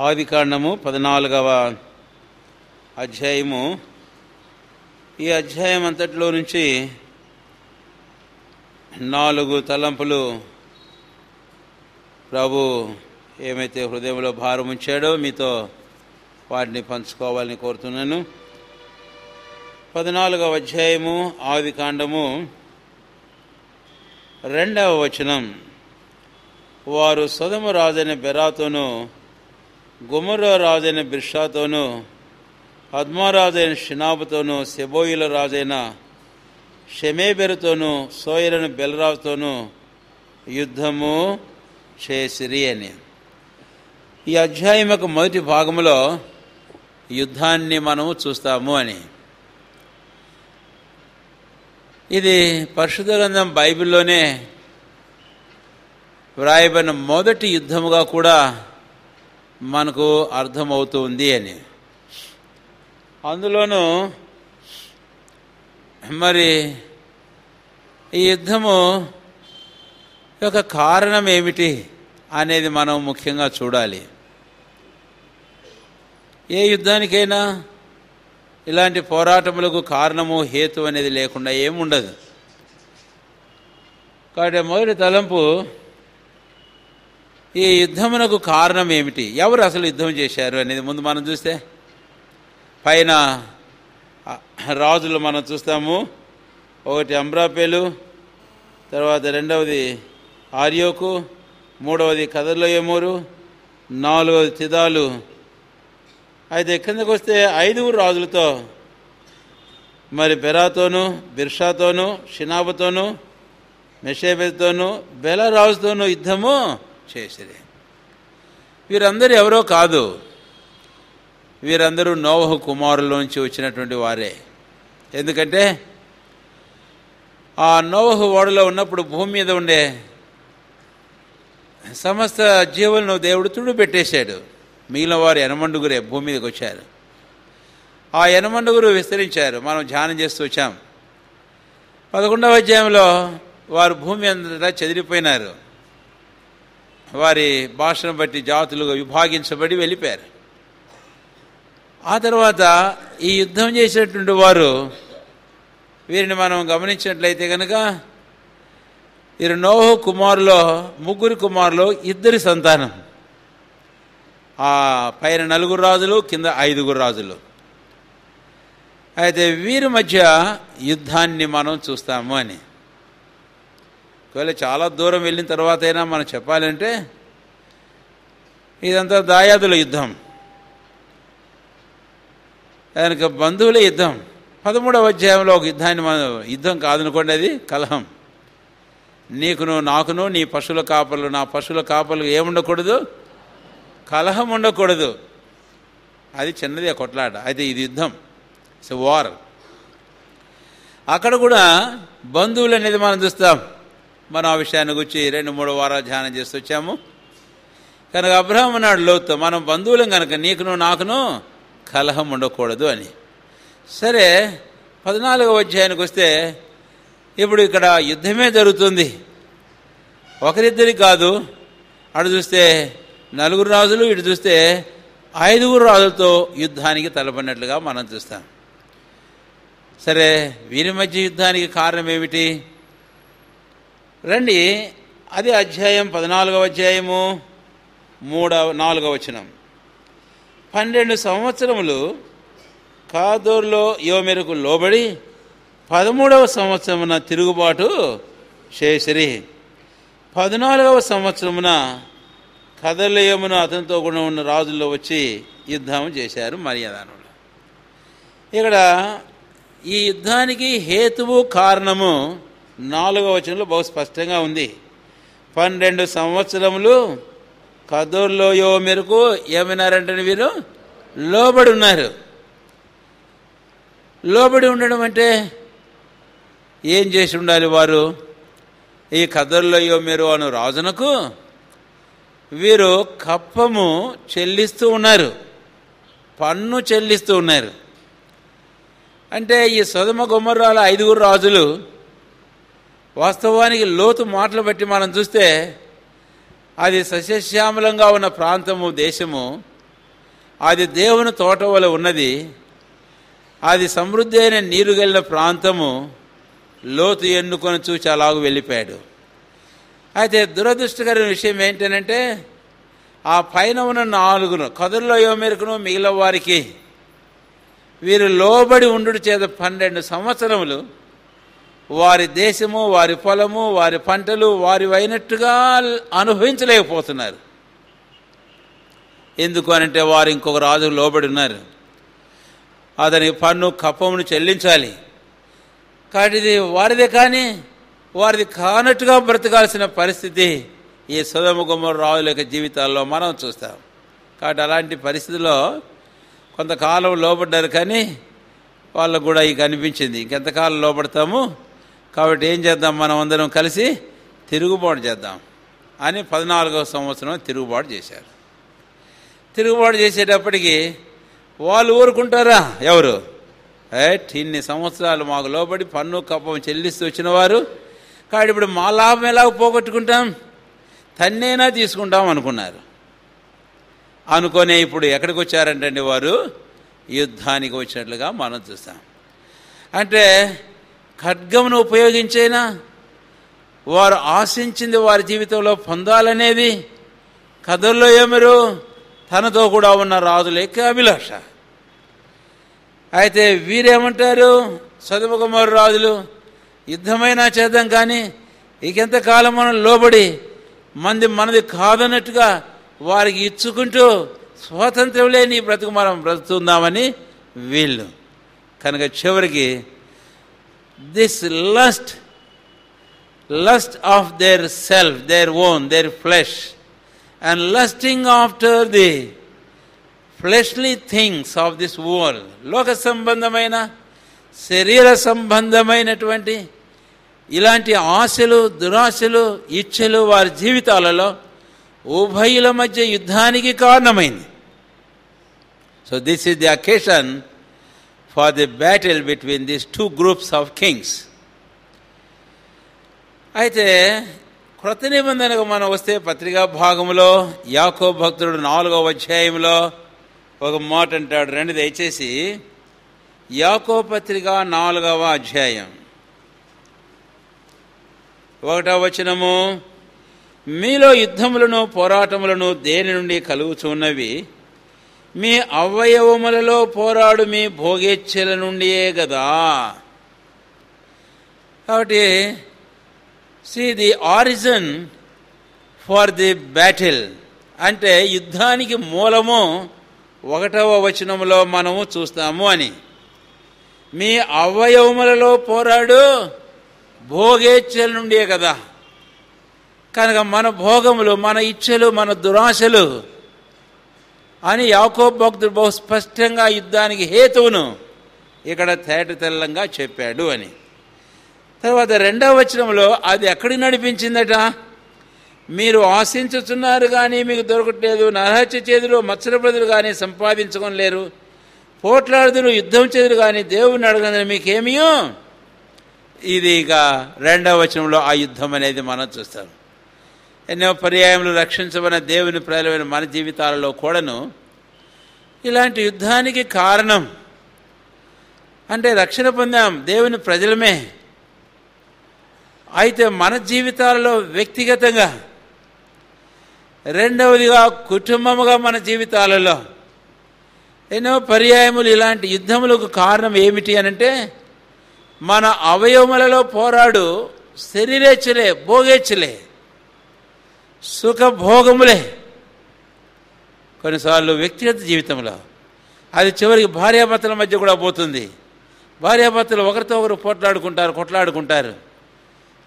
ఆదికాండము 14వ అధ్యాయము. ఈ అధ్యాయం అంతట్లో నుంచి 4 తలంపులు ప్రభు ఏమైతే హృదయంలో భారం ఉంచాడో మీతో వాటిని పంచుకోవాలని కోరుతున్నాను. 14వ అధ్యాయము ఆదికాండము 2వ వచనం. వారు సొదొమ రాజైన బెరాతోను, గొమొర్రా రాజైన బిర్షాతోను, అద్మా రాజైన షినాబుతోను, సెబోయిల రాజైన షెమేబెరుతోను, సోయలను బెల్రాజుతోను యుద్ధము చేసిరి అని. ఈ అధ్యాయం యొక్క మొదటి భాగంలో యుద్ధాన్ని మనము చూస్తాము అని. ఇది పరిశుద్ధ గ్రంథం బైబిల్లోనే వ్రాయబడిన మొదటి యుద్ధముగా కూడా మనకు అర్థమవుతుంది అని. అందులోనూ మరి ఈ యుద్ధము యొక్క కారణం ఏమిటి అనేది మనం ముఖ్యంగా చూడాలి. ఏ యుద్ధానికైనా ఇలాంటి పోరాటములకు కారణము, హేతు అనేది లేకుండా ఏముండదు. కాబట్టి మొదటి తలంపు, ఈ యుద్ధమునకు కారణం ఏమిటి, ఎవరు అసలు యుద్ధం చేశారు అనేది ముందు మనం చూస్తే, పైన రాజులు మనం చూస్తాము. ఒకటి అమ్రాపేలు, తర్వాత రెండవది ఆర్యోకు, మూడవది కదర్లోయమోరు, 4వది తిదాలు. అయితే కిందకు వస్తే 5 రాజులతో, మరి బెరాతోను, బిర్షాతోను, షినాబుతోను, మెషేబెతోను, బెలరాజుతోనూ యుద్ధము చేసిరి. వీరందరూ ఎవరో కాదు, వీరందరూ నోవహు కుమారులోంచి వచ్చినటువంటి వారే. ఎందుకంటే ఆ నోవహు ఓడలో ఉన్నప్పుడు భూమి మీద ఉండే సమస్త జీవులను దేవుడు తుడిపెట్టేశాడు. మిగిలిన వారు 8 భూమి మీదకి వచ్చారు. ఆ 8 విస్తరించారు. మనం ధ్యానం చేస్తూ వచ్చాం. 11వ అధ్యాయంలో వారు భూమి అంతటా చెదిరిపోయినారు. వారి భాషను బట్టి జాతులుగా విభాగించబడి వెళ్ళిపోయారు. ఆ తర్వాత ఈ యుద్ధం చేసినటువంటి వారు, వీరిని మనం గమనించినట్లయితే కనుక వీరు నోవహు కుమారులో 3 కుమారులు, 2 సంతానం. ఆ పైన 4 రాజులు, కింద 5 రాజులు. అయితే వీరి మధ్య యుద్ధాన్ని మనం చూస్తాము అని. ఒకవేళ చాలా దూరం వెళ్ళిన తర్వాత అయినా మనం చెప్పాలంటే ఇదంతా దాయాదుల యుద్ధం, కనుక బంధువుల యుద్ధం. 13వ అధ్యాయంలో ఒక యుద్ధాన్ని మనం, యుద్ధం కాదనుకోండి, అది కలహం. నీకును నాకును, నీ పశువుల కాపర్లు నా పశువుల కాపర్లు ఏముండకూడదు, కలహం ఉండకూడదు. అది చిన్నది ఆ కొట్లాట. అయితే ఇది యుద్ధం, ఇట్స్ వార్. అక్కడ కూడా బంధువులు అనేది మనం చూస్తాం. మనం ఆ విషయాన్ని గురించి 2-3 వారాలు ధ్యానం చేస్తూ వచ్చాము. కనుక అబ్రహాము నాడు లోతు, మనం బంధువులం కనుక నీకును నాకును కలహం ఉండకూడదు అని. సరే, 14వ అధ్యాయానికి వస్తే ఇప్పుడు ఇక్కడ యుద్ధమే జరుగుతుంది. ఒకరిద్దరికి కాదు. అటు చూస్తే 4 రాజులు, ఇటు చూస్తే 5 రాజులతో యుద్ధానికి తలపడినట్లుగా మనం చూస్తాం. సరే, వీరి మధ్య యుద్ధానికి కారణం ఏమిటి? రండి, అది అధ్యాయం 14వ అధ్యాయము 4వ వచనం. 12 సంవత్సరములు కాదోర్లో యోమెరుకు లోబడి 13వ సంవత్సరమున తిరుగుబాటు చేసిరి. 14వ సంవత్సరమున కదర్లోయమును అతనితో కూడా ఉన్న రాజుల్లో వచ్చి యుద్ధం చేశారు మర్యాదనులు. ఇక్కడ ఈ యుద్ధానికి హేతువు, కారణము 4వ వచనంలో బహు స్పష్టంగా ఉంది. 12 సంవత్సరములు కదోర్లోయో మేరకు ఏమైనారంటే వీరు లోబడి ఉన్నారు. లోబడి ఉండడం అంటే ఏం చేసి ఉండాలి వారు? ఈ కదర్లోయో మేరు అను రాజునకు వీరు కప్పము చెల్లిస్తూ ఉన్నారు, పన్ను చెల్లిస్తూ ఉన్నారు. అంటే ఈ సొదొమ గొమొర్రాల 5 రాజులు వాస్తవానికి లోతు మాటలు బట్టి మనం చూస్తే అది సస్యశ్యామలంగా ఉన్న ప్రాంతము, దేశము. అది దేవుని తోట వలె ఉన్నది. అది సమృద్ధి అయిన నీరు గెలిన ప్రాంతము. లోతు ఎన్నుకొని చూచి అలాగూ వెళ్ళిపోయాడు. అయితే దురదృష్టకరమైన విషయం ఏంటంటే ఆ పైన ఉన్న 4 కదుల్లో యోమెరుకును మిగిలిన వారికి వీరు లోబడి ఉండు చేత 12 సంవత్సరములు వారి దేశము, వారి పొలము, వారి పంటలు వారివైనట్టుగా అనుభవించలేకపోతున్నారు. ఎందుకు అనంటే వారు ఇంకొక రాజు లోబడి ఉన్నారు. అతనికి పన్ను కప్పమును చెల్లించాలి. కాబట్టి ఇది వారిదే, కానీ వారిది కానట్టుగా బ్రతకాల్సిన పరిస్థితి ఈ సొదొమ గొమొర్రా రాజుల యొక్క జీవితాల్లో మనం చూస్తాం. కాబట్టి అలాంటి పరిస్థితిలో కొంతకాలం లోబడ్డారు, కానీ వాళ్ళకు కూడా ఇక అనిపించింది ఇంకెంతకాలం లోబడతాము, కాబట్టి ఏం చేద్దాం, మనం అందరం కలిసి తిరుగుబాటు చేద్దాం అని 14వ సంవత్సరం తిరుగుబాటు చేశారు. తిరుగుబాటు చేసేటప్పటికి వాళ్ళు ఊరుకుంటారా? ఎవరు? ఇన్ని సంవత్సరాలు మాకు లోబడి పన్ను కప్పం చెల్లిస్తూ వచ్చిన వారు, కాబట్టి ఇప్పుడు మా లాభం ఎలా పోగొట్టుకుంటాం, తన్నైనా తీసుకుంటాం అనుకున్నారు. అనుకొని ఇప్పుడు ఎక్కడికి వచ్చారంటే వారు యుద్ధానికి వచ్చినట్లుగా మనం చూస్తాం. అంటే ఖడ్గమును ఉపయోగించైనా వారు ఆశించింది వారి జీవితంలో పొందాలనేది కథల్లో ఏమరు తనతో కూడా ఉన్న రాజుల యొక్క అభిలాష. అయితే వీరేమంటారు, సొదొమ గొమొర్రా రాజులు, యుద్ధమైనా చేద్దాం, కానీ ఇంకెంతకాలం మనం లోబడి మనది కాదన్నట్టుగా వారికి ఇచ్చుకుంటూ స్వాతంత్రం లేని బ్రతుకు మనం బ్రతుకుతుందామని వీళ్ళు. కనుక చివరికి this lust of their self, their own, their flesh and lusting after the fleshly things of this world, లోక సంబంధమైన శరీర సంబంధమైనటువంటి ఇలాంటి ఆశలు, దురాశలు, ఇచ్ఛలు వారి జీవితాలలో ఉభయుల మధ్య యుద్ధానికి కారణమైంది. So this is the occasion for the battle between these 2 groups of Kings. అయితే క్రొత్త నిబంధనకు మనం వస్తే పత్రికా భాగంలో యాకోబు భక్తుడు 4వ అధ్యాయంలో ఒక మాట అంటాడు. రండి దయచేసి యాకోబు పత్రిక 4వ అధ్యాయం 1వ వచనము, మీలో యుద్ధములను పోరాటములను దేని నుండి కలుగుచున్నవి? మీ అవయవములలో పోరాడు మీ భోగేచ్ఛల నుండియే కదా. కాబట్టి see the origin for the battle అంటే యుద్ధానికి మూలము 1వ వచనంలో మనము చూస్తాము అని. మీ అవయవములలో పోరాడు భోగేచ్ఛల నుండే కదా. కనుక మన భోగములు, మన ఇచ్ఛలు, మన దురాశలు అని యాకోబు భక్తుడు బహు స్పష్టంగా యుద్ధానికి హేతువును ఇక్కడ తేటతెల్లంగా చెప్పాడు అని. తర్వాత 2వ వచనంలో అది ఎక్కడికి నడిపించిందట? మీరు ఆశించుతున్నారు కానీ మీకు దొరకట్లేదు, నరహత్య చేదురు, మత్సర బదులు కానీ సంపాదించుకోలేరు, పోట్లాడుదురు, యుద్ధం చేదురు కానీ దేవుని అడగదని మీకేమియో. ఇది ఇక 2వ వచనంలో ఆ యుద్ధం అనేది మనం చూస్తాం. ఎన్నో పర్యాయములు రక్షించబడిన దేవుని ప్రజలైన మన జీవితాలలో కూడాను ఇలాంటి యుద్ధానికి కారణం అంటే రక్షణ పొందాం, దేవుని ప్రజలమే. అయితే మన జీవితాలలో వ్యక్తిగతంగా, రెండవదిగా కుటుంబముగా మన జీవితాలలో ఎన్నో పర్యాయములు ఇలాంటి యుద్ధములకు కారణం ఏమిటి అనంటే మన అవయవములలో పోరాడు శరీరేచ్ఛలే, భోగేచ్ఛలే, సుఖభోగములే. కొన్నిసార్లు వ్యక్తిగత జీవితంలో అది చివరికి భార్యాభర్తల మధ్య కూడా పోతుంది. భార్యాభర్తలు ఒకరితో ఒకరు కొట్లాడుకుంటారు,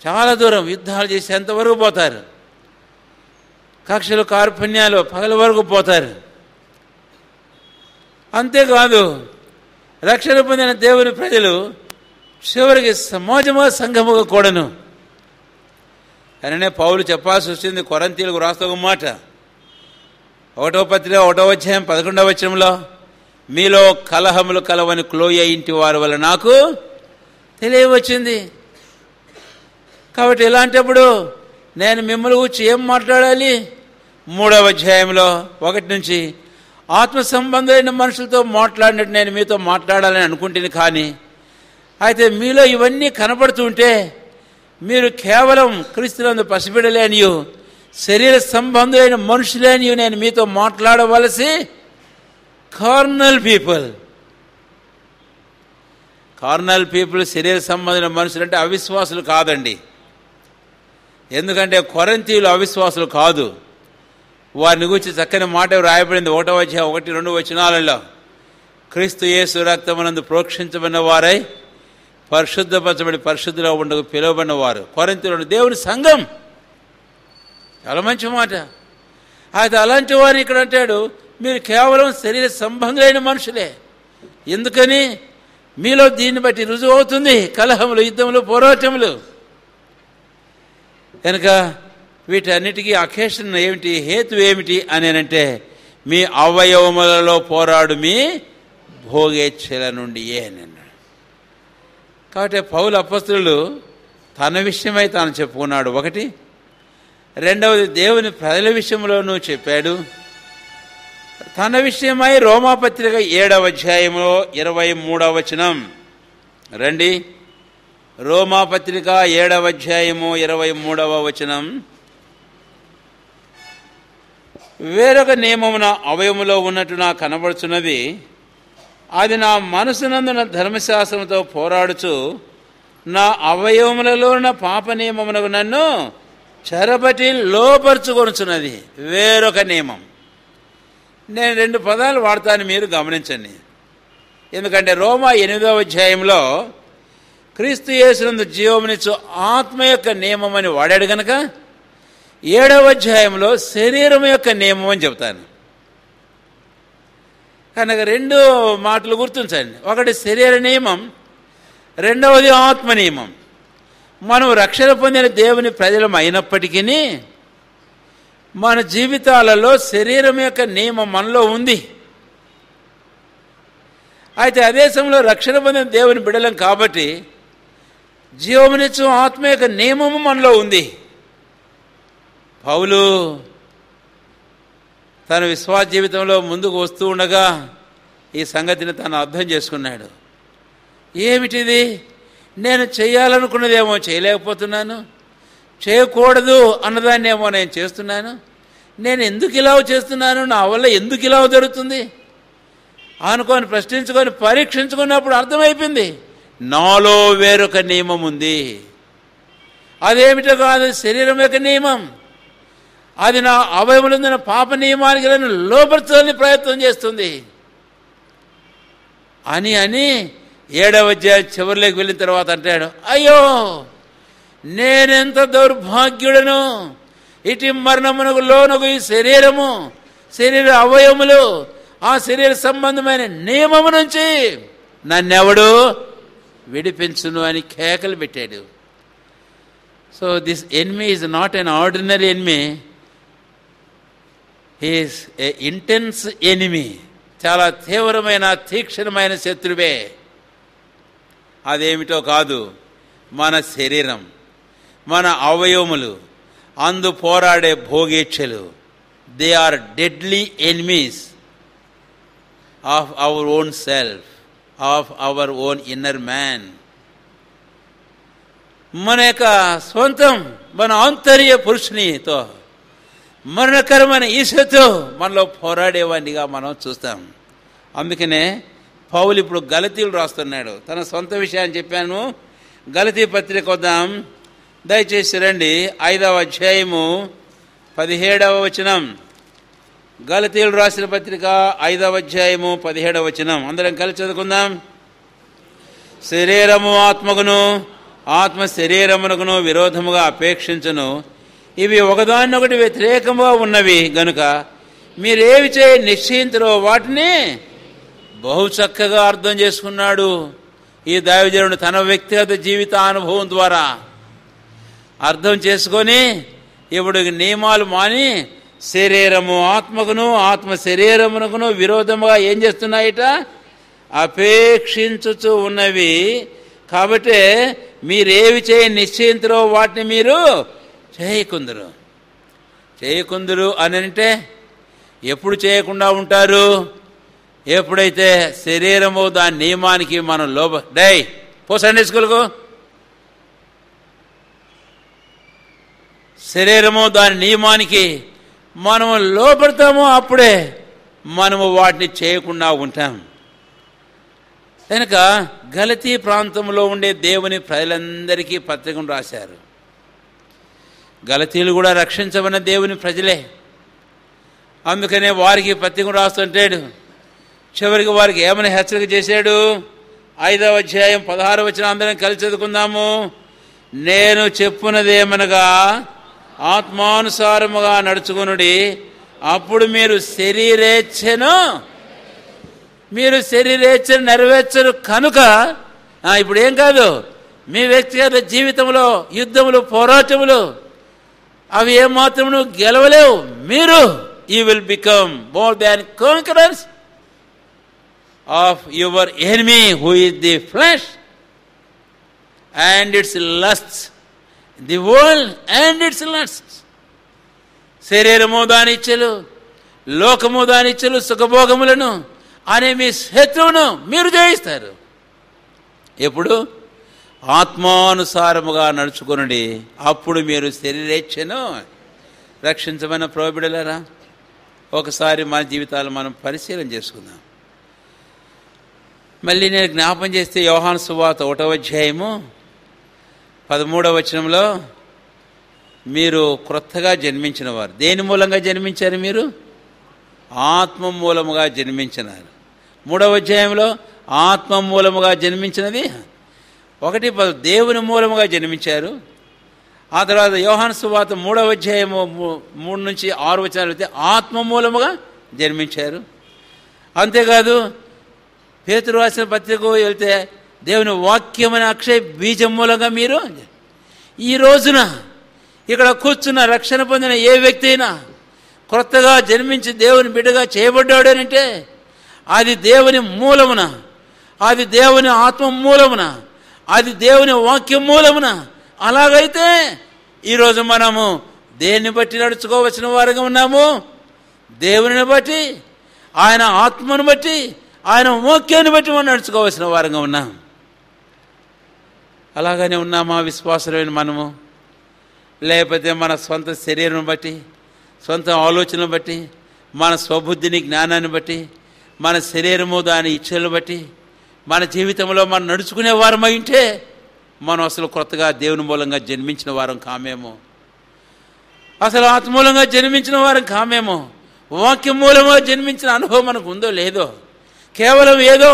చాలా దూరం యుద్ధాలు చేసేంతవరకు పోతారు, కక్షలు కార్పణ్యాలు పగల వరకు పోతారు. అంతేకాదు రక్షణ పొందిన దేవుని ప్రజలు చివరికి సమాజముగా, సంఘముగా కూడాను. అననే పౌలు చెప్పాల్సి వచ్చింది కొరింథీయులకు రాస్తూ ఒక మాట, 1వ పత్రిక 1వ అధ్యాయం 11వ వచనంలో, మీలో కలహములు కలవని క్లోయ ఇంటి వారి వల్ల నాకు తెలియవచ్చింది. కాబట్టి ఇలాంటప్పుడు నేను మిమ్మల్ని గురించి ఏం మాట్లాడాలి? 3వ అధ్యాయంలో 1 నుంచి ఆత్మ సంబంధమైన మనుషులతో మాట్లాడినట్టు నేను మీతో మాట్లాడాలని అనుకుంటుంది. కానీ అయితే మీలో ఇవన్నీ కనపడుతుంటే మీరు కేవలం క్రీస్తునందు పసిబిడలేనియు శరీర సంబంధమైన మనుషులేనియు నేను మీతో మాట్లాడవలసి కార్నల్ పీపుల్ శరీర సంబంధమైన మనుషులు అంటే అవిశ్వాసులు కాదండి. ఎందుకంటే కొరింథీయులు అవిశ్వాసులు కాదు. వారిని గురించి చక్కని మాట రాయబడింది 1:1-2 వచనాలలో. క్రీస్తు యేసు రక్తమునందు ప్రోక్షించబడిన వారై పరిశుద్ధపరచబడి పరిశుద్ధిలో ఉండకు పిలువబడిన వారు కొరింథీయులు దేవుని సంఘం. చాలా మంచి మాట. అయితే అలాంటి వారిని ఇక్కడ అంటాడు మీరు కేవలం శరీర సంబంధులైన మనుషులే. ఎందుకని? మీలో దీన్ని బట్టి రుజువు అవుతుంది కలహములు, యుద్ధములు, పోరాటములు. కనుక వీటన్నిటికీ అకేషన్ ఏమిటి, హేతు ఏమిటి అని అంటే మీ అవయవములలో పోరాడు మీ భోగేచ్ఛల నుండి అని అన్నాడు. కాబట్టి పౌలు అపొస్తలుడు తన విషయమై తాను చెప్పుకున్నాడు ఒకటి. రెండవది దేవుని ప్రజల విషయంలోనూ చెప్పాడు. తన విషయమై రోమాపత్రిక 7:23 రండి. రోమాపత్రిక 7:23 వేరొక నియమమున అవయములో ఉన్నట్టు నాకు కనబడుచున్నది, అది నా మనసునందున ధర్మశాస్త్రంతో పోరాడుచు నా అవయవములలో ఉన్న పాప నియమమునకు నన్ను చెరబట్టి లోపరుచుకొనుచున్నది. వేరొక నియమం. నేను 2 పదాలు వాడతాను, మీరు గమనించండి. ఎందుకంటే రోమా 8వ క్రీస్తు యేసునందు జీవమునిచ్చు ఆత్మ యొక్క నియమం అని వాడాడు గనక 7వ శరీరం యొక్క నియమం అని చెప్తాను. కనుక 2 మాటలు గుర్తుంచండి. ఒకటి శరీర నియమం, రెండవది ఆత్మ నియమం. మనం రక్షణ పొందిన దేవుని ప్రజలం అయినప్పటికీ మన జీవితాలలో శరీరం యొక్క నియమం మనలో ఉంది. అయితే అదే సమయంలో రక్షణ పొందిన దేవుని బిడలం కాబట్టి జీవమునిచ్చు ఆత్మ యొక్క నియమము మనలో ఉంది. పౌలు తన విశ్వాస జీవితంలో ముందుకు వస్తూ ఉండగా ఈ సంగతిని తను అర్థం చేసుకున్నాడు. ఏమిటిది? నేను చేయాలనుకున్నదేమో చేయలేకపోతున్నాను, చేయకూడదు అన్నదాన్నేమో నేను చేస్తున్నాను. నేను ఎందుకు ఇలా చేస్తున్నాను, నా వల్ల ఎందుకు ఇలా జరుగుతుంది అనుకొని ప్రశ్నించుకొని పరీక్షించుకున్నప్పుడు అర్థమైపోయింది, నాలో వేరొక నియమం ఉంది. అదేమిటో కాదు, శరీరం యొక్క నియమం. అది నా అవయములందున పాప నియమానికి నన్ను లోపరచాలని ప్రయత్నం చేస్తుంది అని 7వ చివరిలోకి వెళ్ళిన తర్వాత అంటాడు, అయ్యో నేనెంత దౌర్భాగ్యుడను, ఇటు మరణమునకు లోనకు ఈ శరీరము, శరీర అవయములు, ఆ శరీర సంబంధమైన నియమము నుంచి నన్నెవడు విడిపించును అని కేకలు పెట్టాడు. So this enemy is not an ordinary enemy, he's a intense enemy. చాలా తీవ్రమైన తీక్షణమైన శత్రువే. అదేమిటో కాదు, మన శరీరం, మన అవయవములు, అందు పోరాడే భోగేచ్ఛలు. They are deadly enemies of our own self, of our own inner man. మన యొక్క సొంతం, మన ఆంతర్య పురుషునితో, మరణకరమైన ఈశతో మనలో పోరాడేవాడిగా మనం చూస్తాం. అందుకనే పౌలు ఇప్పుడు గలతీలు రాస్తున్నాడు. తన సొంత విషయాన్ని చెప్పాను. గలతీ పత్రిక వద్దాం, దయచేసి రండి. 5:17 గలతీలు రాసిన పత్రిక 5:17 అందరం కలిసి చదువుకుందాం. శరీరము ఆత్మకును, ఆత్మ శరీరమునకును విరోధముగా అపేక్షించును, ఇవి ఒకదాన్నొకటి వ్యతిరేకంగా ఉన్నవి గనుక మీరేవి చేయ నిశ్చయించరో వాటిని బహు చక్కగా అర్థం చేసుకున్నాడు ఈ దైవజనుడు. తన వ్యక్తిగత జీవిత అనుభవం ద్వారా అర్థం చేసుకొని ఇప్పుడు నియమాలు మాని శరీరము ఆత్మకును, ఆత్మ శరీరమునకును విరోధముగా ఏం చేస్తున్నాయిట? అపేక్షించుచు ఉన్నవి. కాబట్టి మీరేవి చేయ నిశ్చయించరో వాటిని మీరు చేయకుందరు అని అంటే ఎప్పుడు చేయకుండా ఉంటారు? ఎప్పుడైతే శరీరము దాని నియమానికి మనం పో సండే స్కూల్కు, శరీరము దాని నియమానికి మనము లోపడతామో అప్పుడే మనము వాటిని చేయకుండా ఉంటాం. కనుక గలతీ ప్రాంతంలో ఉండే దేవుని ప్రజలందరికీ పత్రికను రాశారు. గలతీలు కూడా రక్షించబడిన దేవుని ప్రజలే. అందుకనే వారికి పత్రికను రాస్తుంటాడు. చివరికి వారికి ఏమని హెచ్చరిక చేశాడు? 5వ అధ్యాయం 16వ వచనం అందరం కలిసి చదువుకుందాము. నేను చెప్పున్నదేమనగా ఆత్మానుసారముగా నడుచుకొనుడి, అప్పుడు మీరు శరీరేచ్ఛను నెరవేర్చరు కనుక. ఇప్పుడు ఏం కాదు, మీ వ్యక్తిగత జీవితంలో యుద్ధములు, పోరాటములు అవి ఏమాత్రము గెలవలేవు. మీరు you will become more than conquerors of your enemy who is the flesh and its lusts, the world and its lusts. శరీరము దాని ఇచ్చలు, లోకము దాని ఇచ్చలు, సుఖభోగములను అనే మీ శత్రువును మీరు జయిస్తారు. ఎప్పుడు? ఆత్మానుసారముగా నడుచుకొనుడి, అప్పుడు మీరు శరీరేచ్ఛను రక్షించమని ప్రోబిడలరా. ఒకసారి మన జీవితాలు మనం పరిశీలన చేసుకుందాం. మళ్ళీ నేను జ్ఞాపం చేస్తే యోహాను సువార్త 1వ అధ్యాయము 13వ వచనంలో మీరు క్రొత్తగా జన్మించిన వారు. దేని మూలంగా జన్మించారు? మీరు ఆత్మ మూలముగా జన్మించినారు. 3వ అధ్యాయంలో ఆత్మ మూలముగా జన్మించినది 1 దేవుని మూలముగా జన్మించారు. ఆ తర్వాత యోహాను సువార్త 3వ అధ్యాయము 3 నుంచి 6 వచనాలు అయితే ఆత్మ మూలముగా జన్మించారు. అంతేకాదు పేతురు రాసిన పత్రికకు వెళ్తే దేవుని వాక్యమనే అక్షయ బీజం మూలంగా మీరు ఈ రోజున ఇక్కడ కూర్చున్న రక్షణ పొందిన ఏ వ్యక్తి అయినా కొత్తగా జన్మించి దేవుని బిడ్డగా చేయబడ్డాడనంటే అది దేవుని మూలమున, అది దేవుని ఆత్మ మూలమున, అది దేవుని వాక్యం మూలమున. అలాగైతే ఈరోజు మనము దేన్ని బట్టి నడుచుకోవలసిన వారుగా ఉన్నాము? దేవుని బట్టి, ఆయన ఆత్మను బట్టి, ఆయన వాక్యాన్ని బట్టి మనం నడుచుకోవలసిన వారుగా ఉన్నాం. అలాగనే ఉన్నామా విశ్వాసమైన మనము? లేకపోతే మన సొంత శరీరం బట్టి, సొంత ఆలోచనలు బట్టి, మన స్వబుద్ధిని, జ్ఞానాన్ని బట్టి, మన శరీరము దాని ఇచ్చలను బట్టి మన జీవితంలో మనం నడుచుకునే వారమై ఉంటే మనం అసలు కొత్తగా దేవుని మూలంగా జన్మించిన వారం కామేమో, అసలు ఆత్మూలంగా జన్మించిన వారం కామేమో, వాక్యం మూలంగా జన్మించిన అనుభవం మనకు ఉందో లేదో. కేవలం ఏదో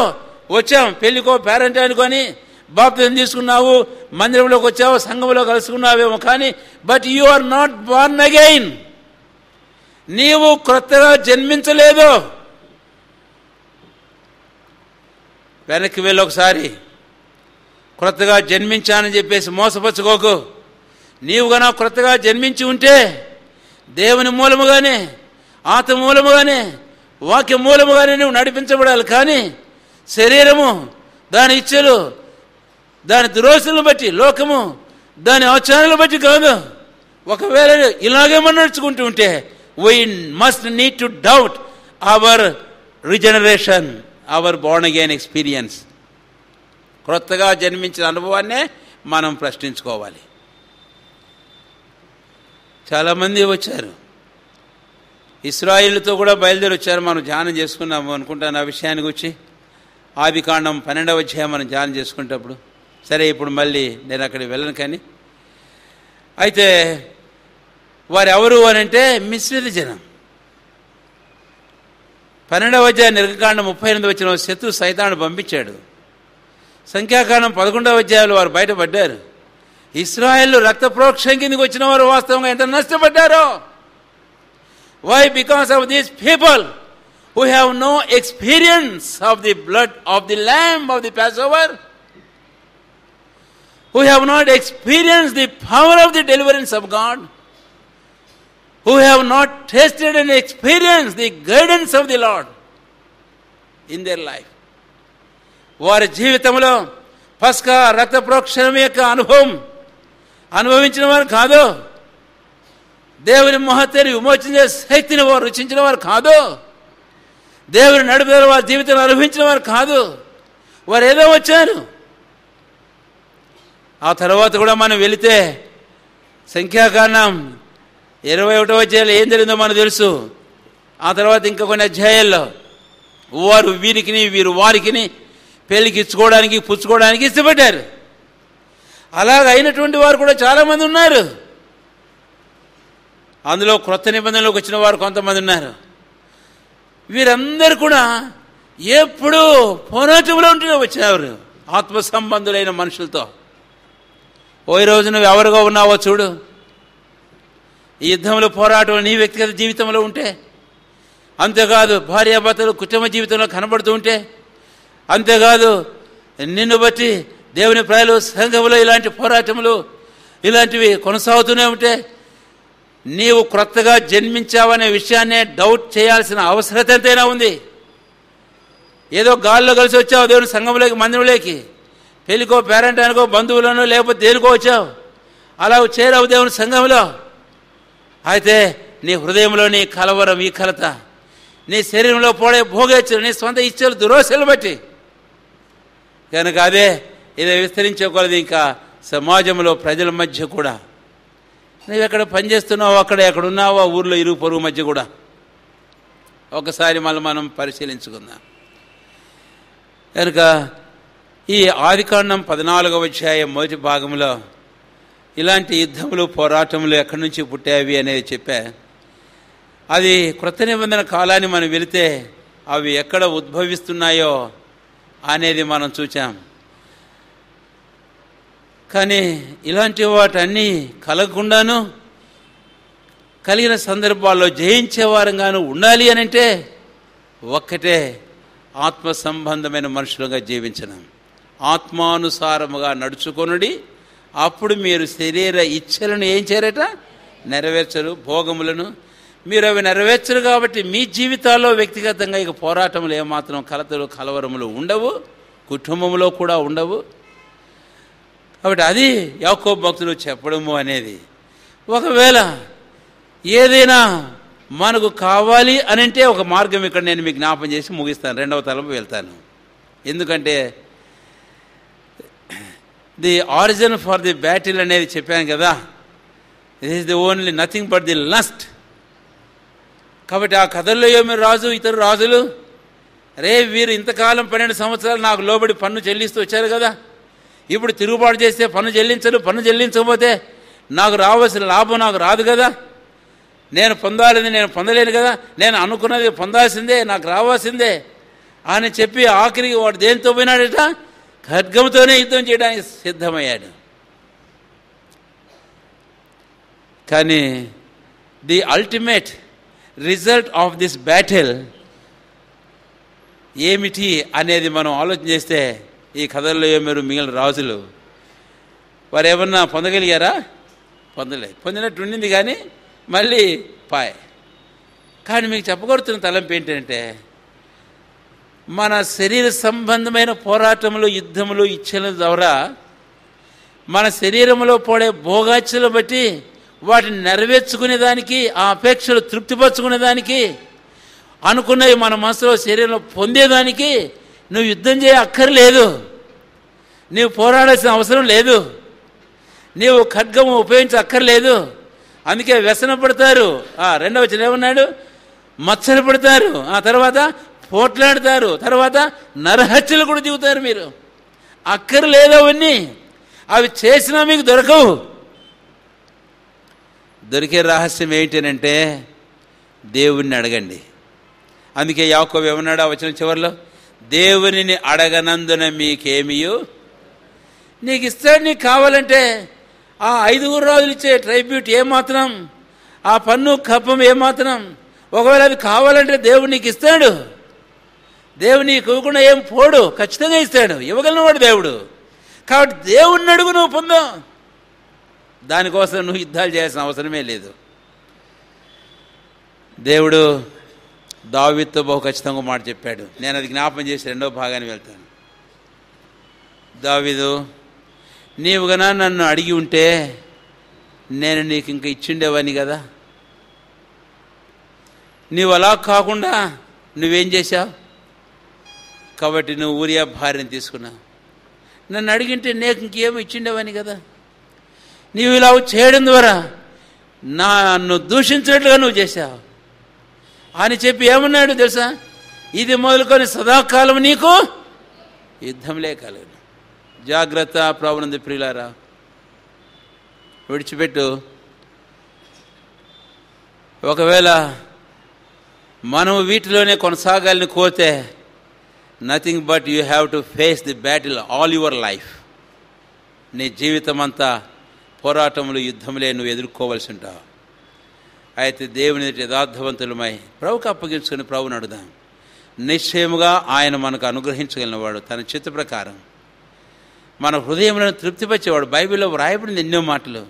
వచ్చాం, పెళ్ళికో పేరెంట్ అనుకొని బాప్తిజం తీసుకున్నావు, మందిరంలోకి వచ్చావు, సంఘంలో కలుసుకున్నావేమో, కానీ but you are not born again. నీవు క్రొత్తగా జన్మించలేదు. వెనక్కి వెళ్ళి ఒకసారి క్రొత్తగా జన్మించానని చెప్పేసి మోసపరచుకోకు. నీవు కన్నా క్రొత్తగా జన్మించి ఉంటే దేవుని మూలముగానే, ఆత్మ మూలముగానే, వాక్య మూలముగానే నువ్వు నడిపించబడాలి. కానీ శరీరము దాని ఇచ్చలు, దాని దురోసులను బట్టి, లోకము దాని ఆచారాలను బట్టి కాదు. ఒకవేళ ఇలాగే మనం నడుచుకుంటూ ఉంటే we must need to doubt our regeneration, our born again experience. క్రొత్తగా జన్మించిన అనుభవాన్నే మనం ప్రశ్నించుకోవాలి. చాలామంది వచ్చారు, ఇశ్రాయేలుతో కూడా బయలుదేరి వచ్చారు. మనం ధ్యానం చేసుకున్నాము అనుకుంటాను ఆ విషయానికి వచ్చి. ఆదికాండం 12వ అధ్యాయం మనం ధ్యానం చేసుకునేటప్పుడు. సరే, ఇప్పుడు మళ్ళీ నేను అక్కడికి వెళ్ళను. కానీ అయితే వారు ఎవరు అని అంటే మిశ్రిత జనం. 12వ అధ్యాయం నిర్గకాండం 38వ వచనం శత్రు సైతాను పంపించాడు. సంఖ్యాకాండం 11వ అధ్యాయంలో వారు బయటపడ్డారు. ఇశ్రాయేలు రక్త ప్రోక్షం కిందకి వచ్చిన వారు వాస్తవంగా ఎంత నష్టపడ్డారో. Why? Because of these people who have no experience of the blood of the lamb of the Passover, who have not experienced the power of the deliverance of God, who have not tasted and experienced the guidance of the Lord in their life. వారి జీవితంలో పస్కా రక్త ప్రోక్షణం యొక్క అనుభవం అనుభవించిన వారు కాదు. దేవుని మహత్యాన్ని విమోచించే శక్తిని వారు రుచించిన వారు కాదు. దేవుని నడుపుదల వారి జీవితంలో అనుభవించిన వారు కాదు. వారు ఏదో వచ్చారు. ఆ తర్వాత కూడా మనం వెళితే సంఖ్యాకాండం 21వ అధ్యాయంలో ఏం జరిగిందో మనకు తెలుసు. ఆ తర్వాత ఇంకా కొన్ని అధ్యాయాల్లో వారు వీరికిని వీరు వారికిని పెళ్లికి ఇచ్చుకోవడానికి పుచ్చుకోవడానికి ఇష్టపడ్డారు. అలాగ అయినటువంటి వారు కూడా చాలామంది ఉన్నారు. అందులో క్రొత్త నిబంధనలోకి వచ్చిన వారు కొంతమంది ఉన్నారు. వీరందరూ కూడా ఎప్పుడూ పోరాటంలో ఉంటూనే వచ్చేవారు ఆత్మ సంబంధులైన మనుషులతో. ఓ రోజు నువ్వు ఎవరుగా ఉన్నావో చూడు. ఈ యుద్ధంలో పోరాటం నీ వ్యక్తిగత జీవితంలో ఉంటే, అంతేకాదు భార్యాభర్తలు కుటుంబ జీవితంలో కనబడుతూ ఉంటే, అంతేకాదు నిన్ను బట్టి దేవుని ప్రజలు సంఘంలో ఇలాంటి పోరాటములు ఇలాంటివి కొనసాగుతూనే ఉంటే, నీవు క్రొత్తగా జన్మించావనే విషయాన్నే డౌట్ చేయాల్సిన అవసరత ఎంతైనా ఉంది. ఏదో గాల్లో కలిసి వచ్చావు దేవుని సంఘంలోకి, మందిరంలోకి, పెళ్ళికో పేరెంటానికో బంధువులను లేకపోతే దేనికో వచ్చావు, అలా చేరావు దేవుని సంఘంలో. అయితే నీ హృదయంలో నీ కలవరం, ఈ కలత, నీ శరీరంలో పోడే భోగేచ్ఛలు, నీ సొంత ఇచ్చలు, దురోశలు బట్టి కనుక అదే ఇది విస్తరించే కొలది ఇంకా సమాజంలో ప్రజల మధ్య కూడా. నువ్వు ఎక్కడ పనిచేస్తున్నావు, అక్కడ ఎక్కడున్నావో ఊర్లో ఇరుగు పొరుగు మధ్య కూడా ఒకసారి మనం పరిశీలించుకుందాం. కనుక ఈ ఆదికాండం 14వ అధ్యాయం మొదటి భాగంలో ఇలాంటి యుద్ధములు పోరాటములు ఎక్కడి నుంచి పుట్టావి అనేది చెప్పా. అది క్రొత్త నిబంధన కాలాన్ని మనం వెళితే అవి ఎక్కడ ఉద్భవిస్తున్నాయో అనేది మనం చూచాం. కానీ ఇలాంటి వాటన్నీ కలగకుండాను కలిగిన సందర్భాల్లో జయించేవారంగాను ఉండాలి అని అంటే ఒక్కటే, ఆత్మ సంబంధమైన మనుషులుగా జీవించడం, ఆత్మానుసారముగా నడుచుకొనుడి, అప్పుడు మీరు శరీర ఇచ్ఛలను ఏం చేయరట, నెరవేర్చరు. భోగములను మీరు అవి నెరవేర్చరు. కాబట్టి మీ జీవితాల్లో వ్యక్తిగతంగా ఇక పోరాటములు ఏమాత్రం కలతలు కలవరములు ఉండవు, కుటుంబంలో కూడా ఉండవు. కాబట్టి అది యాకోబు భక్తులు చెప్పడము అనేది. ఒకవేళ ఏదైనా మనకు కావాలి అని అంటే ఒక మార్గం ఇక్కడ నేను మీకు జ్ఞాపం చేసి ముగిస్తాను, 2వ తలంపు వెళ్తాను. ఎందుకంటే the origin for the battle అనేది చెప్పాను కదా, it is the only nothing but the lust. కాబట్టి ఆ కథల్లో ఏమి రాజు ఇతరు రాజులు వీరు ఇంతకాలం 12 సంవత్సరాలు నాకు లోబడి పన్ను చెల్లిస్తూ వచ్చారు కదా, ఇప్పుడు తిరుగుబాటు చేస్తే పన్ను చెల్లించరు, పన్ను చెల్లించకపోతే నాకు రావాల్సిన లాభం నాకు రాదు కదా, నేను పొందాలని నేను పొందలేను కదా, నేను అనుకున్నది పొందాల్సిందే, నాకు రావాల్సిందే అని చెప్పి ఆఖరికి వాడు దేనితో పోయినాడట, ఖడ్గంతోనే యుద్ధం చేయడానికి సిద్ధమయ్యాడు. కానీ the ultimate result of this battle ఏమిటి అనేది మనం ఆలోచన చేస్తే, ఈ కథల్లో ఏమేరు మిగిలిన రాజులు వారు ఏమన్నా పొందగలిగారా? పొందలేదు. పొందినట్టు ఉండింది కానీ మళ్ళీ పాయ్. కానీ మీకు చెప్పగలుగుతున్న తలంపు ఏంటంటే, మన శరీర సంబంధమైన పోరాటములు, యుద్ధములు, ఇచ్చల ద్వారా మన శరీరంలో పడే భోగాచ్ఛలు బట్టి వాటిని నెరవేర్చుకునేదానికి, ఆ అపేక్షలు తృప్తిపరచుకునేదానికి, అనుకున్నవి మన మనసులో శరీరంలో పొందేదానికి నువ్వు యుద్ధం చేయ అక్కర్లేదు, నీవు పోరాడాల్సిన అవసరం లేదు, నీవు ఖడ్గము ఉపయోగించక్కర్లేదు. అందుకే వ్యసన పడతారు. 2వ వచనం ఏమన్నాడు, మచ్చలు పడతారు, ఆ తర్వాత పోట్లాడతారు, తర్వాత నరహత్యలు కూడా దిగుతారు. మీరు అక్కర్లేదు అవన్నీ, అవి చేసినా మీకు దొరకవు. దొరికే రహస్యం ఏంటంటే దేవుణ్ణి అడగండి. అందుకే యాకోబు ఏమన్నాడు ఆ వచనం చివరిలో, దేవునిని అడగనందున మీకేమియో నీకు ఇస్తాడు. నీకు కావాలంటే ఆ 5 రాజులు ఇచ్చే ట్రైబ్యూట్ ఏమాత్రం, ఆ పన్ను కప్పం ఏమాత్రం, ఒకవేళ అది కావాలంటే దేవుడు నీకు ఇస్తాడు. దేవుడు నీకు ఇవ్వకుండా ఏం పోడు, ఖచ్చితంగా ఇస్తాడు, ఇవ్వగలిగినవాడు దేవుడు. కాబట్టి దేవుణ్ణి అడుగు, నువ్వు పొందావు. దానికోసం నువ్వు యుద్ధాలు చేయాల్సిన అవసరమే లేదు. దేవుడు దావీదుతో బహు ఖచ్చితంగా మాట చెప్పాడు. నేను అది జ్ఞాపం చేసి 2వ భాగాన్ని వెళ్తాను. దావీదు, నీవు గనా నన్ను అడిగి ఉంటే నేను నీకు ఇంకా ఇచ్చిండేవాని కదా, నీవు అలా కాకుండా నువ్వేం చేశావు? కాబట్టి నువ్వు ఊరియా భార్యను తీసుకున్నావు. నన్ను అడిగింటే నేను ఇంకేమో ఇచ్చిండేవని కదా. నీవు ఇలా చేయడం ద్వారా నన్ను దూషించినట్లుగా నువ్వు చేశావు అని చెప్పి ఏమన్నాడు తెలుసా? ఇది మొదలుకొని సదాకాలం నీకు యుద్ధంలే కలుగును. జాగ్రత్త ప్రభునందు ప్రియులారా, విడిచిపెట్టు. ఒకవేళ మనం వీటిలోనే కొనసాగాలని కోరితే nothing but you have to face the battle all your life. నీ జీవితం అంతా పోరాటములు, యుద్ధములే నువ్వు ఎదుర్కోవలసి ఉంటావు. అయితే దేవుని యథార్థవంతులమై ప్రభుకు అప్పగించుకుని ప్రభుని అడుగుదాం. నిశ్చయముగా ఆయన మనకు అనుగ్రహించగలిగినవాడు. తన చిత్త ప్రకారం మన హృదయంలో తృప్తిపరిచేవాడు. బైబిల్లో వ్రాయబడింది ఎన్నో మాటలు.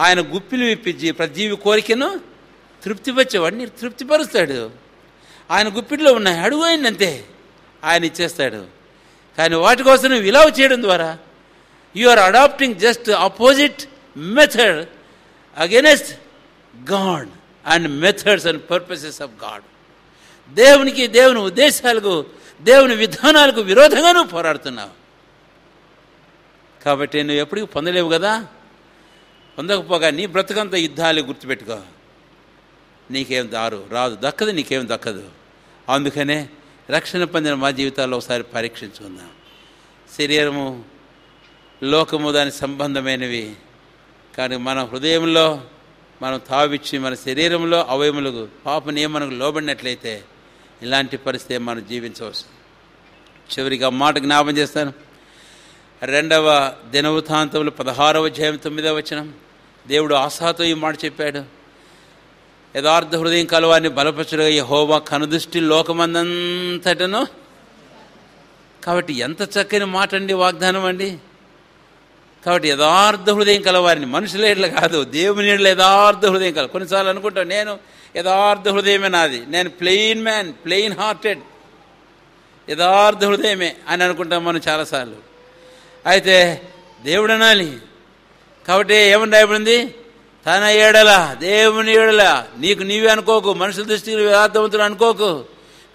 ఆయన గుప్పిలు విప్పించి ప్రతి జీవి కోరికను తృప్తిపరిచేవాడు. నీకు తృప్తిపరుస్తాడు. ఆయన గుప్పిట్లో ఉన్నాయి, అడుగు అయిందంతే, ఆయన ఇచ్చేస్తాడు. కానీ వాటి కోసం నువ్వు ఇలా చేయడం ద్వారా you are adopting just opposite method against God and methods and purposes of God. దేవునికి, దేవుని ఉద్దేశాలకు, దేవుని విధానాలకు విరోధంగా నువ్వు పోరాడుతున్నావు. కాబట్టి నువ్వు ఎప్పటికీ పొందలేవు కదా. పొందకపోగా నీ బ్రతకంతా యుద్ధాలు. గుర్తుపెట్టుకో, నీకేం రాదు, దక్కదు, నీకేం దక్కదు. అందుకనే రక్షణ పొందిన మా జీవితాల్లో ఒకసారి పరీక్షించుకుందాం. శరీరము, లోకము దాని సంబంధమైనవి. కానీ మన హృదయంలో మనం తావిచ్చి మన శరీరంలో అవయములకు పాప నియమనకు లోబడినట్లయితే ఇలాంటి పరిస్థితి మనం జీవించవచ్చు. చివరిగా మాట జ్ఞాపం చేస్తాను. 2వ దినవృత్తాంతములు 16వ అధ్యాయం 9వ వచనం. దేవుడు ఆసాతో ఈ మాట చెప్పాడు. యథార్థ హృదయం కలవారిని బలపరచుడుగా యెహోవా కనుదృష్టి లోకమందంతటను. కాబట్టి ఎంత చక్కని మాట అండి, వాగ్దానం అండి. కాబట్టి యథార్థ హృదయం కలవారిని, మనుషుల ఎడ్ల కాదు, దేవుని ఎడ్ల యథార్థ హృదయం కల. కొన్నిసార్లు అనుకుంటాను, నేను యథార్థ హృదయమే నాది, నేను ప్లెయిన్ మ్యాన్, ప్లెయిన్ హార్టెడ్, యథార్థ హృదయమే అని అనుకుంటాం మనం చాలాసార్లు. అయితే దేవుడు అనాలి. కాబట్టి ఏమని రాయబడింది? తన ఏడల, దేవుని ఏడల, నీకు నీవే అనుకోకు, మనుషుల దృష్టికి యథార్థవంతులు అనుకోకు.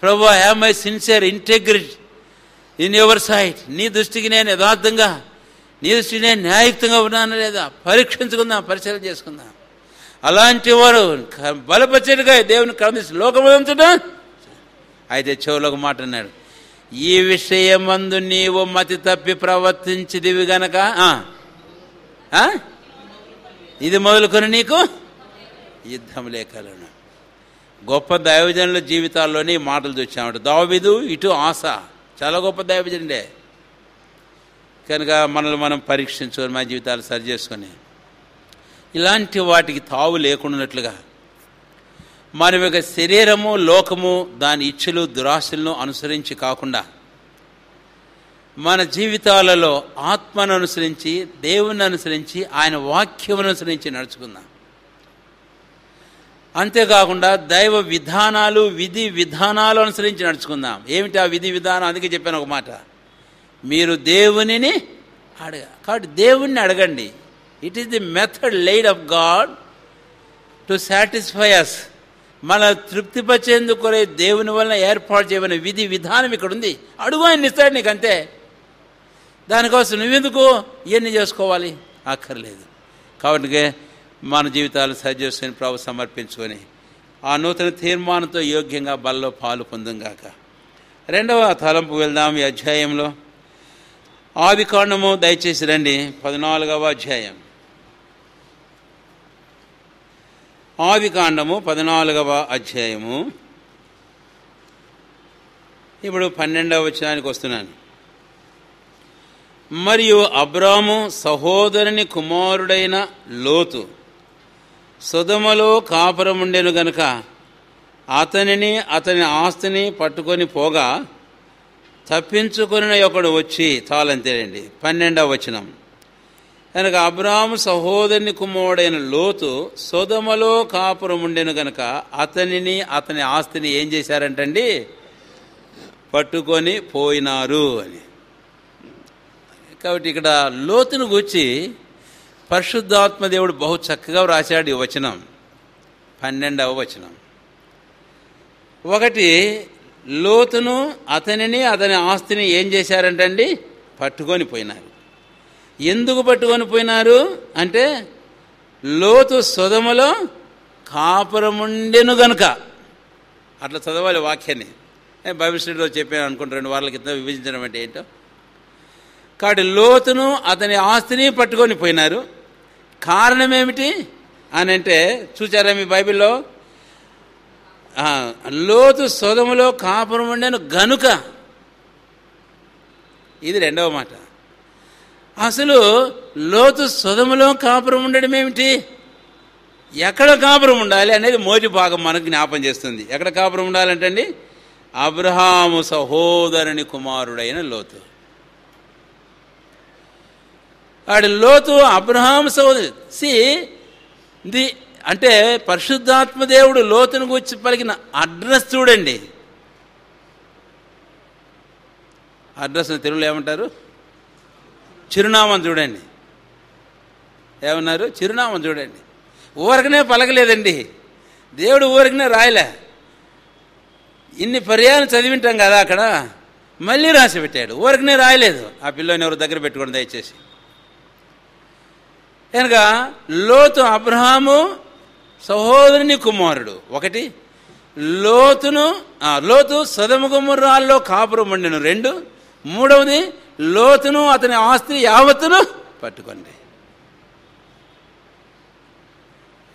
ప్రభువా, am I sincere, integrity in your sight. నీ దృష్టికి నేను యథార్థంగా, నీ దృష్టికి నేను న్యాయయుక్తంగా ఉన్నాను లేదా పరీక్షించుకుందాం, పరిశీలన చేసుకుందాం. అలాంటి వారు బలపరిచేట్టుగా దేవుని కనిపిస్తు లోకమంతటా. అయితే చెవులో ఒక మాట అన్నాడు, ఈ విషయమందు నీవు మతి తప్పి ప్రవర్తించిదివి గనక ఇది మొదలుకొని నీకు యుద్ధం లేకలను. గొప్ప దైవజనుల జీవితాల్లోనే ఈ మాటలు చూసామంట. దావీదు, ఇటు ఆస, చాలా గొప్ప దైవజనుడే. కనుక మనల్ని మనం పరీక్షించుకొని మా జీవితాలు సరి చేసుకొని ఇలాంటి వాటికి తావు లేకుండానట్లుగా మన యొక్క శరీరము, లోకము, దాని ఇచ్ఛలు, దురాశలను అనుసరించి కాకుండా మన జీవితాలలో ఆత్మను అనుసరించి, దేవుని అనుసరించి, ఆయన వాక్యమును అనుసరించి నడుచుకుందాం. అంతేకాకుండా దైవ విధానాలు, విధి విధానాలు అనుసరించి నడుచుకుందాం. ఏమిటి ఆ విధి విధానం? అందుకే చెప్పాను ఒక మాట, మీరు దేవునిని కాబట్టి దేవుణ్ణి అడగండి. It is the method laid of God to satisfy us. మన తృప్తిపరిచేందుకు దేవుని వలన ఏర్పాటు చేయబడిన విధి విధానం ఇక్కడ ఉంది. అడుగు, ఆయన ఇస్తాడు నీకు, అంతే. దానికోసం నువ్వెందుకు ఇవన్నీ చేసుకోవాలి? అక్కర్లేదు. కాబట్టి మన జీవితాలు సరి చేసుకొని ప్రభు సమర్పించుకొని ఆ నూతన తీర్మానంతో యోగ్యంగా బలలో పాలు పొందంగాక. 2వ తలంపు వెళ్దాం ఈ అధ్యాయంలో. ఆదికాండము దయచేసి రండి, 14వ అధ్యాయం. ఆదికాండము 14వ అధ్యాయము. ఇప్పుడు 12వ వచనానికి వస్తున్నాను. మరియు అబ్రాము సహోదరుని కుమారుడైన లోతు సొదొమలో కాపురముండెను గనుక అతనిని, అతని ఆస్తిని పట్టుకొని పోగా తప్పించుకుని ఒకడు వచ్చి, చాలంతేనండి. 12వ వచనం. కనుక అబ్రాము సహోదరుని కుమారుడైన లోతు సొదొమలో కాపురముండెను గనుక అతనిని, అతని ఆస్తిని ఏం చేశారంటండి? పట్టుకొని పోయినారు అని. కాబట్టి ఇక్కడ లోతును గూర్చి పరిశుద్ధాత్మ దేవుడు బహు చక్కగా రాశాడు ఈ వచనం, 12వ వచనం. ఒకటి, లోతును అతనిని అతని ఆస్తిని ఏం చేశారంటండి? పట్టుకొని పోయినారు. ఎందుకు పట్టుకొని పోయినారు అంటే లోతు సొదొమలో కాపురముండెను గనుక. అట్లా చదవాలి వాక్యాన్ని. బైబిల్ స్టడీలో చెప్పాను అనుకుంటే 2 వారాల క్రితం విభజించడం అంటే ఏంటో. కాబట్టి లోతును అతని ఆస్తిని పట్టుకొని పోయినారు. కారణం ఏమిటి అని అంటే చూచారా మీ బైబిల్లో? లోతు సొదొమలో కాపురం ఉండేను గనుక. ఇది 2వ మాట. అసలు లోతు సొదొమలో కాపురం ఉండడం ఏమిటి? ఎక్కడ కాపురం ఉండాలి అనేది మొదటి భాగం మనకు జ్ఞాపం చేస్తుంది. ఎక్కడ కాపురం ఉండాలంటండి? అబ్రహాము సహోదరుని కుమారుడైన లోతు. ఆడు లోతు అబ్రహాము సహోదరు అంటే పరిశుద్ధాత్మదేవుడు లోతును గురించి పలికిన అడ్రస్ చూడండి. అడ్రస్ తెలుగులో ఏమంటారు? చిరునామం చూడండి. ఏమన్నారు? చిరునామం చూడండి. ఊరకనే పలకలేదండి దేవుడు, ఊరకనే రాయలే. ఇన్ని పర్యాయం చదివింటాం కదా అక్కడ, మళ్ళీ రాసి పెట్టాడు. ఊరకనే రాయలేదు. ఆ పిల్లని ఎవరు దగ్గర పెట్టుకోండి దయచేసి. కనుక లోతు అబ్రహాము సహోదరుని కుమారుడు. ఒకటి, లోతు సొదొమ గొమొర్రాల్లో కాపురం ఉండెను. 2, మూడవది లోతును అతని ఆస్తి యావత్తును పట్టుకోండి.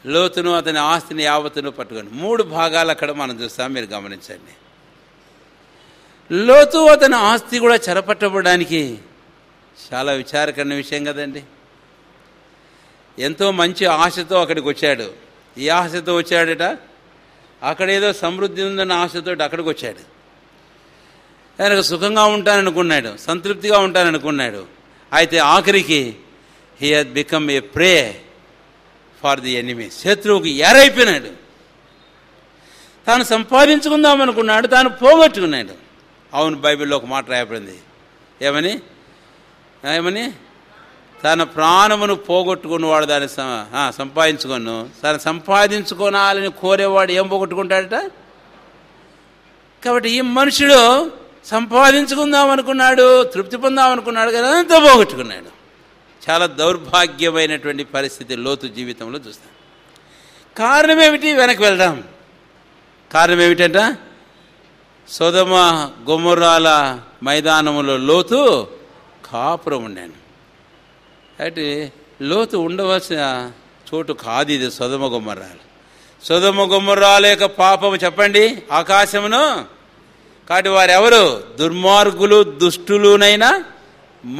లోతును అతని ఆస్తిని యావత్తును పట్టుకోండి. 3 భాగాలు అక్కడ మనం చూస్తాం, మీరు గమనించండి. లోతు అతని ఆస్తి కూడా చెరపట్టబడడానికి చాలా విచారకరమైన విషయం కదండి. ఎంతో మంచి ఆశతో అక్కడికి వచ్చాడు. ఈ ఆశతో వచ్చాడట, అక్కడేదో సమృద్ధి ఉందన్న ఆశతో అక్కడికి వచ్చాడు. ఆయనకు సుఖంగా ఉంటాననుకున్నాడు, సంతృప్తిగా ఉంటాననుకున్నాడు. అయితే ఆఖరికి he had become a prey for the enemy. శత్రువుకి ఎరైపోయినాడు. తాను సంపాదించుకుందామనుకున్నాడు, తాను పోగొట్టుకున్నాడు. అవును, బైబిల్లో ఒక మాట రాయబడింది. ఏమని? తన ప్రాణమును పోగొట్టుకున్నవాడు దాన్ని సంపాదించుకోను. తను సంపాదించుకోనాలని కోరేవాడు ఏం పోగొట్టుకుంటాడట? కాబట్టి ఈ మనుషుడు సంపాదించుకుందాం అనుకున్నాడు, తృప్తి పొందాం అనుకున్నాడు కదా, అంతా పోగొట్టుకున్నాడు. చాలా దౌర్భాగ్యమైనటువంటి పరిస్థితి లోతు జీవితంలో చూస్తాం. కారణం ఏమిటి? వెనక్కి వెళ్దాం. కారణం ఏమిటంట? సొదొమ గొమొర్రాల మైదానములో లోతు కాపురం ఉండాను. అయితే లోతు ఉండవలసిన చోటు కాదు ఇది సొదొమ గొమొర్రాలు. సొదొమ గొమొర్రాల యొక్క పాపము చెప్పండి, ఆకాశమును. కాబట్టి వారెవరు? దుర్మార్గులు, దుష్టులునైనా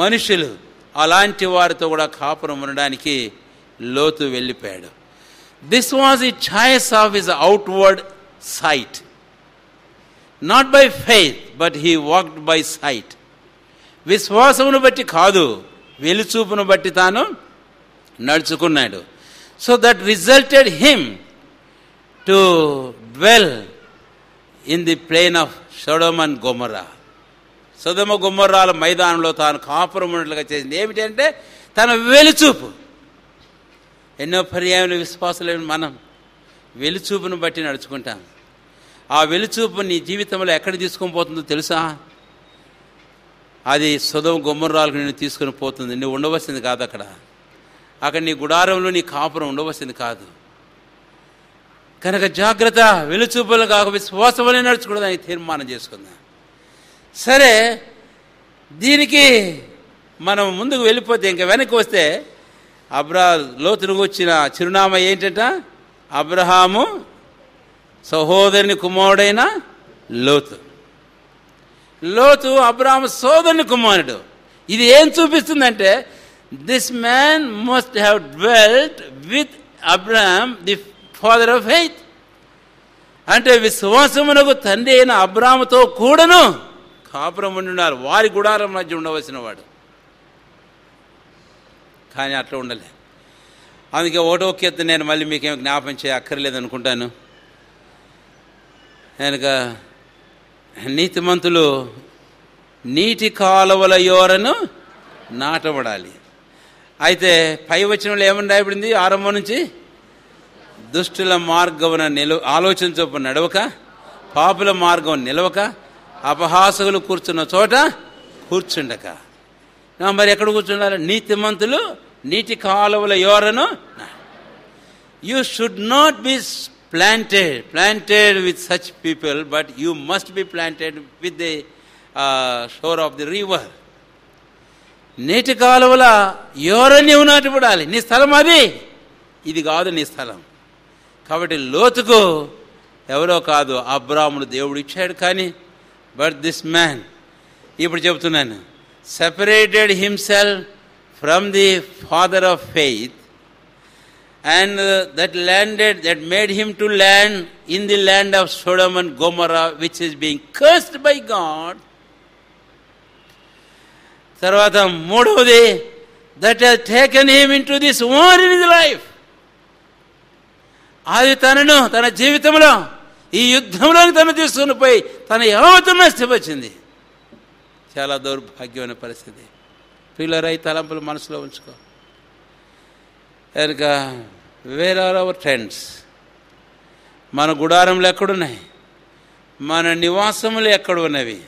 మనుషులు. అలాంటి వారితో కూడా కాపురం ఉండడానికి లోతు వెళ్ళిపోయాడు. This was the choice of his outward sight, not by faith but he walked by sight. విశ్వాసమును బట్టి కాదు, వెలుచూపును బట్టి తాను నడుచుకున్నాడు. So that resulted him to dwell in the plain of Sodom and Gomorrah. Sodom గొమొర్రాల మైదానంలో తాను కాపురం ఉన్నట్లుగా చేసింది ఏమిటంటే తన వెలుచూపు. ఎన్నో పర్యాయాలు విశ్వాసులైన మనం వెలుచూపును బట్టి నడుచుకుంటాం. ఆ వెలుచూపు నీ జీవితంలో ఎక్కడ తీసుకొని పోతుందో తెలుసా? అది సొదొమ గొమొర్రాలకు నేను తీసుకొని పోతుంది. నువ్వు ఉండవలసింది కాదు అక్కడ. నీ గుడారంలో నీ కాపురం ఉండవలసింది కాదు. కనుక జాగ్రత్త, వెలుచూపులు కాక విశ్వాసమనే నడుచుకోవడానికి తీర్మానం చేసుకుందాం. సరే, దీనికి మనం ముందుకు వెళ్ళిపోతే ఇంకా వెనక్కి వస్తే లోతుకు వచ్చిన చిరునామా ఏంటంట? అబ్రహాము సహోదరుని కుమారుడైన లోతు. లోతు అబ్రహాము సోదరుని కుమారుడు. ఇది ఏం చూపిస్తుందంటే this man must have dwelt with Abraham the father of faith. అంటే విశ్వాసమునకు తండ్రి అయిన అబ్రహాముతో కూడాను కాపురం ఉండినారు. వారి గుడారం మధ్య ఉండవలసిన వాడు. కానీ అట్లా ఉండలే. అందుకే ఒకటో కీర్తన నేను మళ్ళీ మీకేం జ్ఞాపం చేయక్కర్లేదు అనుకుంటాను. కనుక నీతిమంతులు నీటి కాలువల యోరను నాటబడాలి. అయితే పై వచనంలో ఏమని రాయబడింది? ఆరంభం నుంచి దుష్టుల మార్గమున ఆలోచన చొప్పున నడవక పాపుల మార్గం నిలవక, అపహాసకులు కూర్చున్న చోట కూర్చుండక. మరి ఎక్కడ కూర్చుండాలి? నీతిమంతులు నీటి కాలువల యోరను. You should not be planted with such people, but you must be planted with the shore of the river. నీటి కాలువల యోర నీవు నాటబడాలి. నీ స్థలం అది, ఇది కాదు నీ స్థలం. కాబట్టి లోతుకు ఎవరో కాదు, అబ్రామును దేవుడు ఇచ్చాడు. కానీ బట్ దిస్ మ్యాన్, ఇప్పుడు చెబుతున్నాను, separated himself from the father of faith, and that made him to land in the land of Sodom and Gomorrah, which is being cursed by God. తర్వాత మూడవది, that has taken him into this war in his life. అది తనను తన జీవితంలో ఈ యుద్ధంలోకి తను తీసుకుని పోయి తన యావత్తు నష్టపరిచింది. చాలా దౌర్భాగ్యమైన పరిస్థితి. పిల్లలు ఈ తలంపులు మనసులో ఉంచుకో. కనుక వేర్ ఆర్ అవర్ టెంట్స్? మన గుడారములు ఎక్కడున్నాయి? మన నివాసములు ఎక్కడ ఉన్నవి?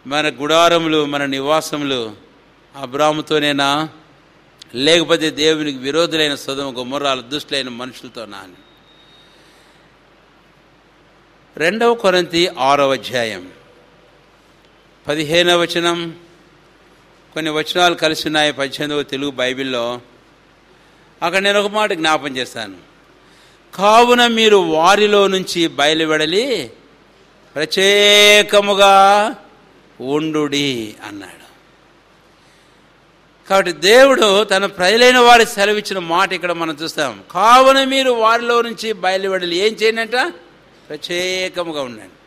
మన గుడారములు, మన నివాసములు అబ్రాముతోనేనా, లేకపోతే దేవునికి విరోధులైన సొదొమ గొమొర్రాల దుష్టులైన మనుషులతోనా? 2 కొరింథీ 6వ అధ్యాయం 15వ వచనం. కొన్ని వచనాలు కలిసి ఉన్నాయి 18వ తెలుగు బైబిల్లో. అక్కడ నేను ఒక మాట జ్ఞాపం చేస్తాను. కావున మీరు వారిలో నుంచి బయలువెడలి ప్రత్యేకముగా ఉండుడి అన్నాడు. కాబట్టి దేవుడు తన ప్రజలైన వారికి సెలవిచ్చిన మాట ఇక్కడ మనం చూస్తాం. కావున మీరు వారిలో నుంచి బయలువెడలి ఏం చేయండి? ప్రత్యేకముగా ఉండండి.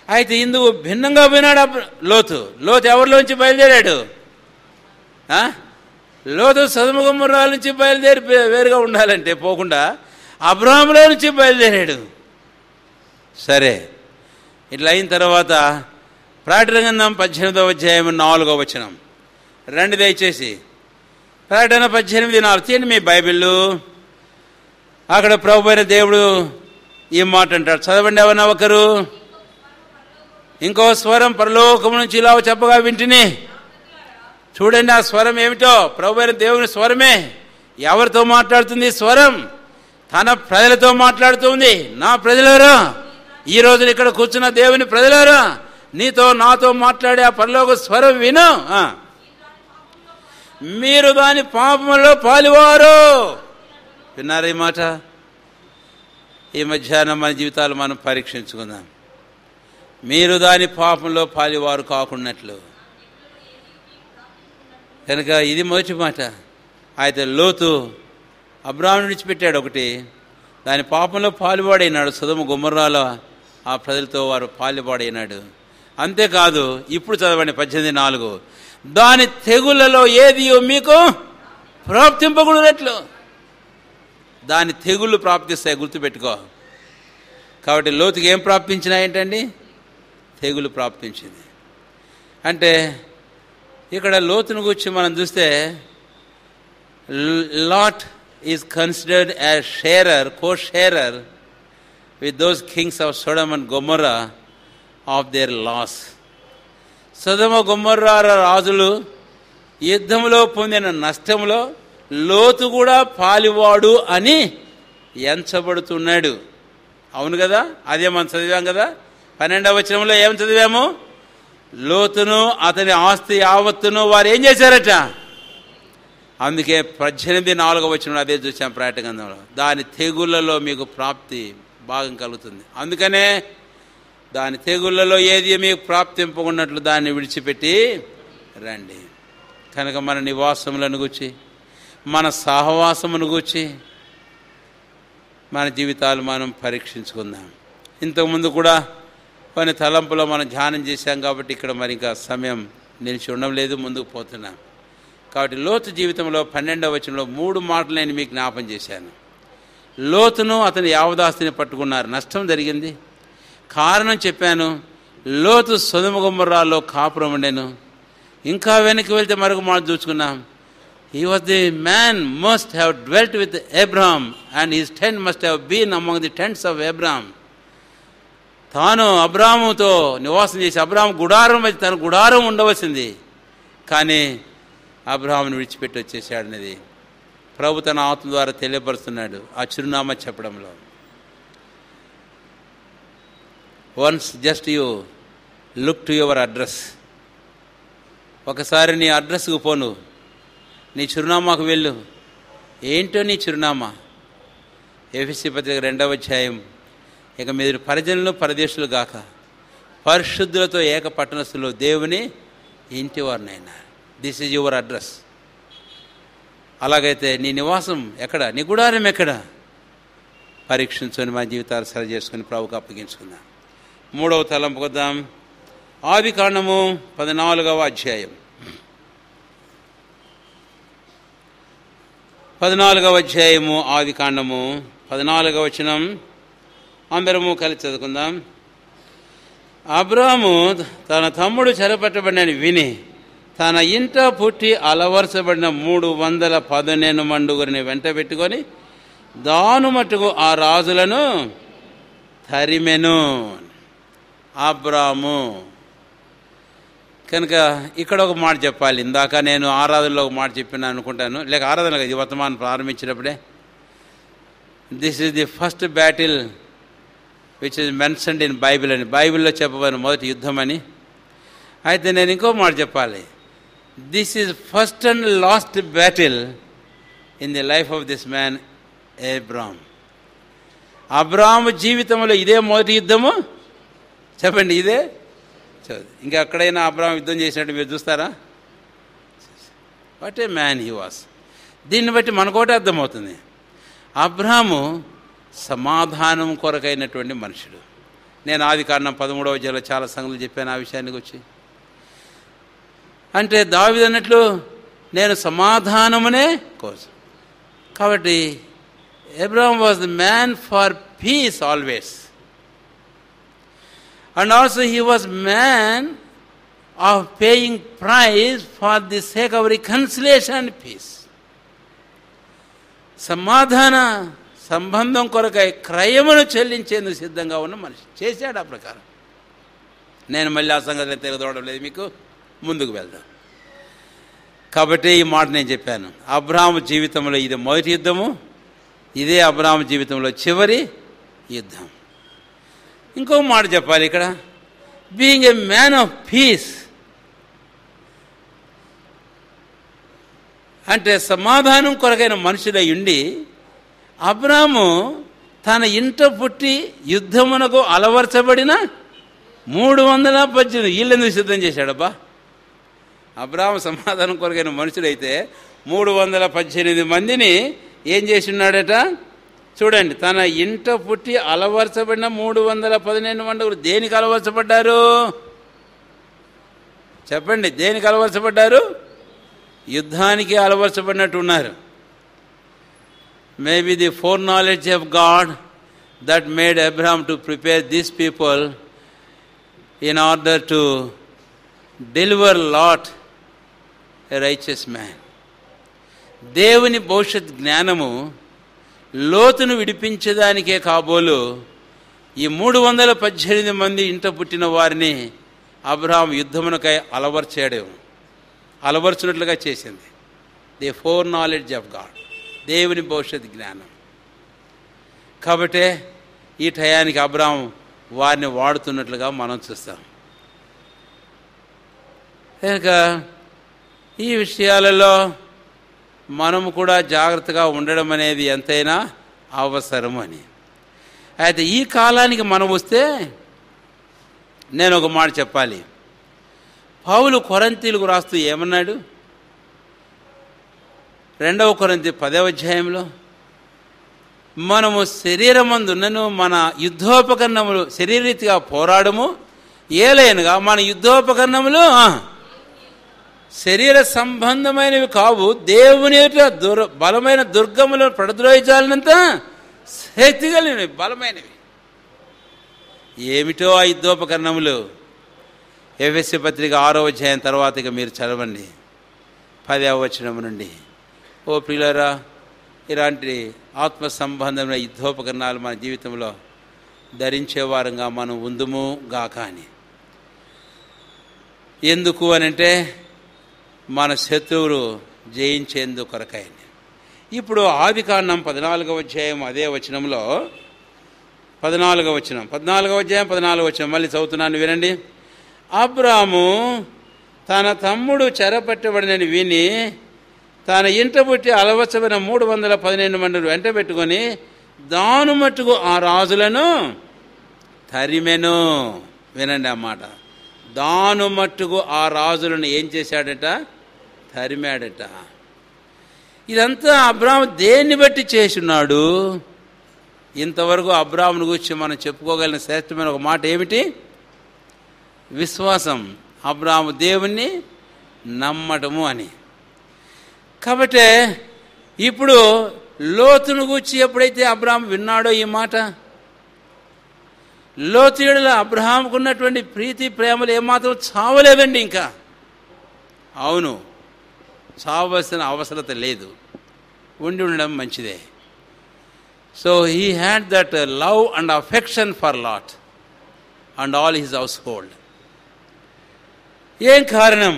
అయితే ఇందుకు భిన్నంగా పోయినాడు లోతు. ఎవరిలోంచి బయలుదేరాడు? లోతు సొదొమ గొమొర్రా నుంచి బయలుదేరి వేరుగా ఉండాలంటే పోకుండా అబ్రాహాములో నుంచి బయలుదేరాడు. సరే, ఇట్లా అయిన తర్వాత ప్రకటన గ్రంథం 18వ అధ్యాయం 4వ వచనం రండి దయచేసి. ప్రకటన 18:4 తీయండి మీ బైబిళ్ళు. అక్కడ ప్రభు అయిన దేవుడు ఈ మాట అంటాడు, చదవండి ఎవరన్నా ఒకరు. ఇంకో స్వరం పరలోకం నుంచి ఇలా చెప్పగా వింటిని. చూడండి ఆ స్వరం ఏమిటో, ప్రభు అయిన దేవుని స్వరమే. ఎవరితో మాట్లాడుతుంది? స్వరం తన ప్రజలతో మాట్లాడుతుంది. నా ప్రజలారా, ఈ రోజున ఇక్కడ కూర్చున్న దేవుని ప్రజలారా, నీతో నాతో మాట్లాడే ఆ పరలోక స్వరం విను. మీరు దాని పాపములో పాలువారు. విన్నారా ఈ మాట? ఈ మధ్యాహ్నం మన జీవితాలు మనం పరీక్షించుకుందాం. మీరు దాని పాపంలో పాలువారు కాకున్నట్లు. కనుక ఇది మొదటి మాట. అయితే లోతు అబ్రాహామును విడిచిపెట్టాడు ఒకటి, దాని పాపంలో పాలువాడైనాడు. సొదొమ గొమొర్రాలో ఆ ప్రజలతో వారు పాలువాడైనాడు. అంతేకాదు, ఇప్పుడు చదవండి 18:4, దాని తెగుళ్ళలో ఏది మీకు ప్రాప్తింపకూడనట్లు. దాని తెగుళ్ళు ప్రాప్తిస్తాయి, గుర్తుపెట్టుకో. కాబట్టి లోతుకి ఏం ప్రాప్తించినాయేంటండి? తెగులు ప్రాప్తించింది. అంటే ఇక్కడ లోతును గురించి మనం చూస్తే lot is considered as co-sharer with those kings of Sodom and Gomorrah of their loss. సొదొమ గొమొర్రా రాజులు యుద్ధంలో పొందిన నష్టంలో లోతు కూడా పాలివాడు అని ఎంచబడుతున్నాడు. అవును కదా? అదే మనం చదివాం కదా. 12వ వచనంలో ఏం చదివాము? లోతును అతని ఆస్తి యావత్తును వారు ఏం చేశారట? అందుకే 18:4వ వచనంలో అదే చూసాం ప్రకటన గ్రంథంలో. దాని తెగుళ్ళలో మీకు ప్రాప్తి భాగం కలుగుతుంది. అందుకనే దాని తెగుళ్ళలో ఏది మీకు ప్రాప్తింపకున్నట్లు దాన్ని విడిచిపెట్టి రండి. కనుక మన నివాసములను గూర్చి, మన సహవాసమును గూర్చి మన జీవితాలు మనం పరీక్షించుకుందాం. ఇంతకుముందు కూడా కొన్ని తలంపులో మనం ధ్యానం చేశాం కాబట్టి ఇక్కడ మరి ఇంకా సమయం నిలిచి ఉండడం లేదు, ముందుకు పోతున్నాం. కాబట్టి లోతు జీవితంలో 12వ వచనంలో 3 మాటలు నేను మీకు జ్ఞాపం చేశాను. లోతును అతని యావదాస్తిని పట్టుకున్నారు, నష్టం జరిగింది. కారణం చెప్పాను. లోతు సొదొమ గొమొర్రాలో కాపురం ఉండెను. ఇంకా వెనక్కి వెళ్తే మరొక మాట చూసుకున్నాం. He was the man must have dwelt with Abraham and his tent must have been among the tents of Abraham. తాను అబ్రాహాముతో నివాసం చేసి అబ్రాహాము గుడారం వచ్చి తన గుడారం ఉండవలసింది, కానీ అబ్రాహాముని విడిచిపెట్టి వచ్చేసాడనేది ప్రభు తన ఆత్మ ద్వారా తెలియపరుస్తున్నాడు ఆ చిరునామా చెప్పడంలో. Once just you look to your address. ఒకసారి నీ అడ్రస్కు పోను, నీ చిరునామాకు వెళ్ళు. ఏంటో నీ చిరునామా? ఎఫెసీ పత్రిక 2వ అధ్యాయం, ఇక మీరు పరిజనులు పరదేశులు గాక పరిశుద్ధులతో ఏక పట్టణస్థులు దేవుని ఇంటివారినైనా. This is your address. అలాగైతే నీ నివాసం ఎక్కడ, నీ గుడారం ఎక్కడ? పరీక్షించుకొని మన జీవితాలు సరి చేసుకుని ప్రభువుకు అప్పగించుకుందాం. 3వ తలంపు కొద్దాం. ఆదికాండము 14వ అధ్యాయం. 14వ అధ్యాయము ఆదికాండము 14వ వచనం అందరము కలిసి చదువుకుందాం. అబ్రాహాము తన తమ్ముడు చెరపట్టబడినని విని తన ఇంట పుట్టి అలవరచబడిన 318 మండుగురిని వెంట పెట్టుకొని దాను మట్టుకు ఆ రాజులను తరిమెను. అబ్రాహాము కనుక ఇక్కడ ఒక మాట చెప్పాలి. ఇందాక నేను ఆరాధనలో ఒక మాట చెప్పినా అనుకుంటాను, లేక ఆరాధన ఇది వర్తమానం ప్రారంభించినప్పుడే. This is the first battle which is mentioned in Bible అని, బైబిల్లో చెప్పబడిన మొదటి యుద్ధం అని. అయితే నేను ఇంకో మాట చెప్పాలి. This is first and last battle in the life of this man Abraham. Abraham జీవితంలో ఇదే మొదటి యుద్ధము. చెప్పండి, ఇదే. ఇంకా ఎక్కడైనా అబ్రాహాం యుద్ధం చేసినట్టు మీరు చూస్తారా? What a man he was. దీన్ని బట్టి మనకోటే అర్థమవుతుంది, అబ్రాహాము సమాధానం కొరకైనటువంటి మనుషుడు. నేను ఆదికాండం 13వ అధ్యాయంలో చాలా సంగతులు చెప్పాను ఆ విషయానికి వచ్చి. అంటే దావీదు అన్నట్లు నేను సమాధానమునే కోసం. కాబట్టి Abraham was the man for peace always. And also he was man of paying price for the sake of reconciliation and peace. సమాధాన సంబంధం కొరకై క్రయమును చెల్లించేందుకు సిద్ధంగా ఉన్న మనిషి చేశాడు ఆ ప్రకారం. నేను మళ్ళీ ఆ సంగతిని తెగదోవడం లేదు, మీకు ముందుకు వెళ్దాం. కాబట్టి ఈ మాట నేను చెప్పాను. అబ్రాహాము జీవితంలో ఇది మొదటి యుద్ధము, ఇదే అబ్రాహాము జీవితంలో చివరి యుద్ధం. ఇంకో మాట చెప్పాలి ఇక్కడ, being a man of piece అంటే సమాధానం కొరకైన మనుషులై ఉండి అబ్రాహాము తన ఇంట పుట్టి యుద్ధమునకు అలవర్చబడిన 318 వీళ్ళెందుకు సిద్ధం చేశాడబ్బా? అబ్రాహాము సమాధానం కొరకైన మనుషులైతే 318 మందిని ఏం చేసి ఉన్నాడట? చూడండి, తన ఇంట పుట్టి అలవర్చబడిన 318 మండుగురు దేనికి అలవర్చబడ్డారు? చెప్పండి, దేనికి అలవర్చబడ్డారు? యుద్ధానికి అలవర్చబడినట్టు ఉన్నారు. Maybe the four knowledge of God that made Abraham to prepare these people in order to deliver lot a righteous man. దేవుని భవిష్యత్ జ్ఞానము లోతును విడిపించడానికే కాబోలు ఈ 318 మంది ఇంట పుట్టిన వారిని అబ్రహాం యుద్ధమునకై అలవర్చినట్లుగా చేసింది. The four knowledge of God, దేవుని భవిష్యత్ జ్ఞానం. కాబట్టే ఈ టయానికి అబ్రహాం వారిని వాడుతున్నట్లుగా మనం చూస్తాం. కనుక ఈ విషయాలలో మనము కూడా జాగ్రత్తగా ఉండడం అనేది ఎంతైనా అవసరం అని. అయితే ఈ కాలానికి మనం వస్తే నేను ఒక మాట చెప్పాలి. పౌలు కొరింథీయులకు రాస్తూ ఏమన్నాడు? 2వ కొరింథీ 10వ అధ్యాయంలో మనము శరీరమందున్నను మన యుద్ధోపకరణములు శరీరీతిగా పోరాడము, ఏలైనగా మన యుద్ధోపకరణములు శరీర సంబంధమైనవి కావు, దేవుని బలమైన దుర్గములను పడద్రోయించాలనంత శక్తి కలిగినవి, బలమైనవి. ఏమిటో ఆ యుద్ధోపకరణములు? ఎఫెసీ పత్రిక 6వ అధ్యాయం తర్వాత ఇక మీరు చదవండి 10వ వచనం నుండి. ఓ ప్రియులారా, ఇలాంటి ఆత్మ సంబంధమైన యుద్ధోపకరణాలు మన జీవితంలో ధరించేవారంగా మనం ఉందుము గాక అని. ఎందుకు అనంటే మన శత్రువులు జయించేందుకు కొరకైన. ఇప్పుడు ఆదికాండం 14వ అధ్యాయం అదే వచనంలో 14వ వచనం 14వ అధ్యాయం 14వ వచనం మళ్ళీ చదువుతున్నాను వినండి. అబ్రాము తన తమ్ముడు చెరపట్టబడినని విని తన ఇంట పుట్టి అలవచ్చమైన 312 మందిని వెంట పెట్టుకొని దాను మట్టుకు ఆ రాజులను తరిమెను. వినండి ఆ మాట. దాను మట్టుకు ఆ రాజులను ఏం చేశాడట? తరిమాడట. ఇదంతా అబ్రాము దేన్ని బట్టి చేసున్నాడు? ఇంతవరకు అబ్రామును గురించి మనం చెప్పుకోగలిగిన శ్రేష్టమైన ఒక మాట ఏమిటి? విశ్వాసం. అబ్రాము దేవుణ్ణి నమ్మటము అని. కాబట్టి ఇప్పుడు లోతును గూర్చి ఎప్పుడైతే అబ్రాము విన్నాడో ఈ మాట, లోతులో అబ్రహాముకు ఉన్నటువంటి ప్రీతి ప్రేమలు ఏమాత్రం చావలేదండి. ఇంకా అవును, చావలసిన అవసరత లేదు, ఉండి ఉండడం మంచిదే. So he had that love and affection for Lot and all his house hold. ఏం కారణం?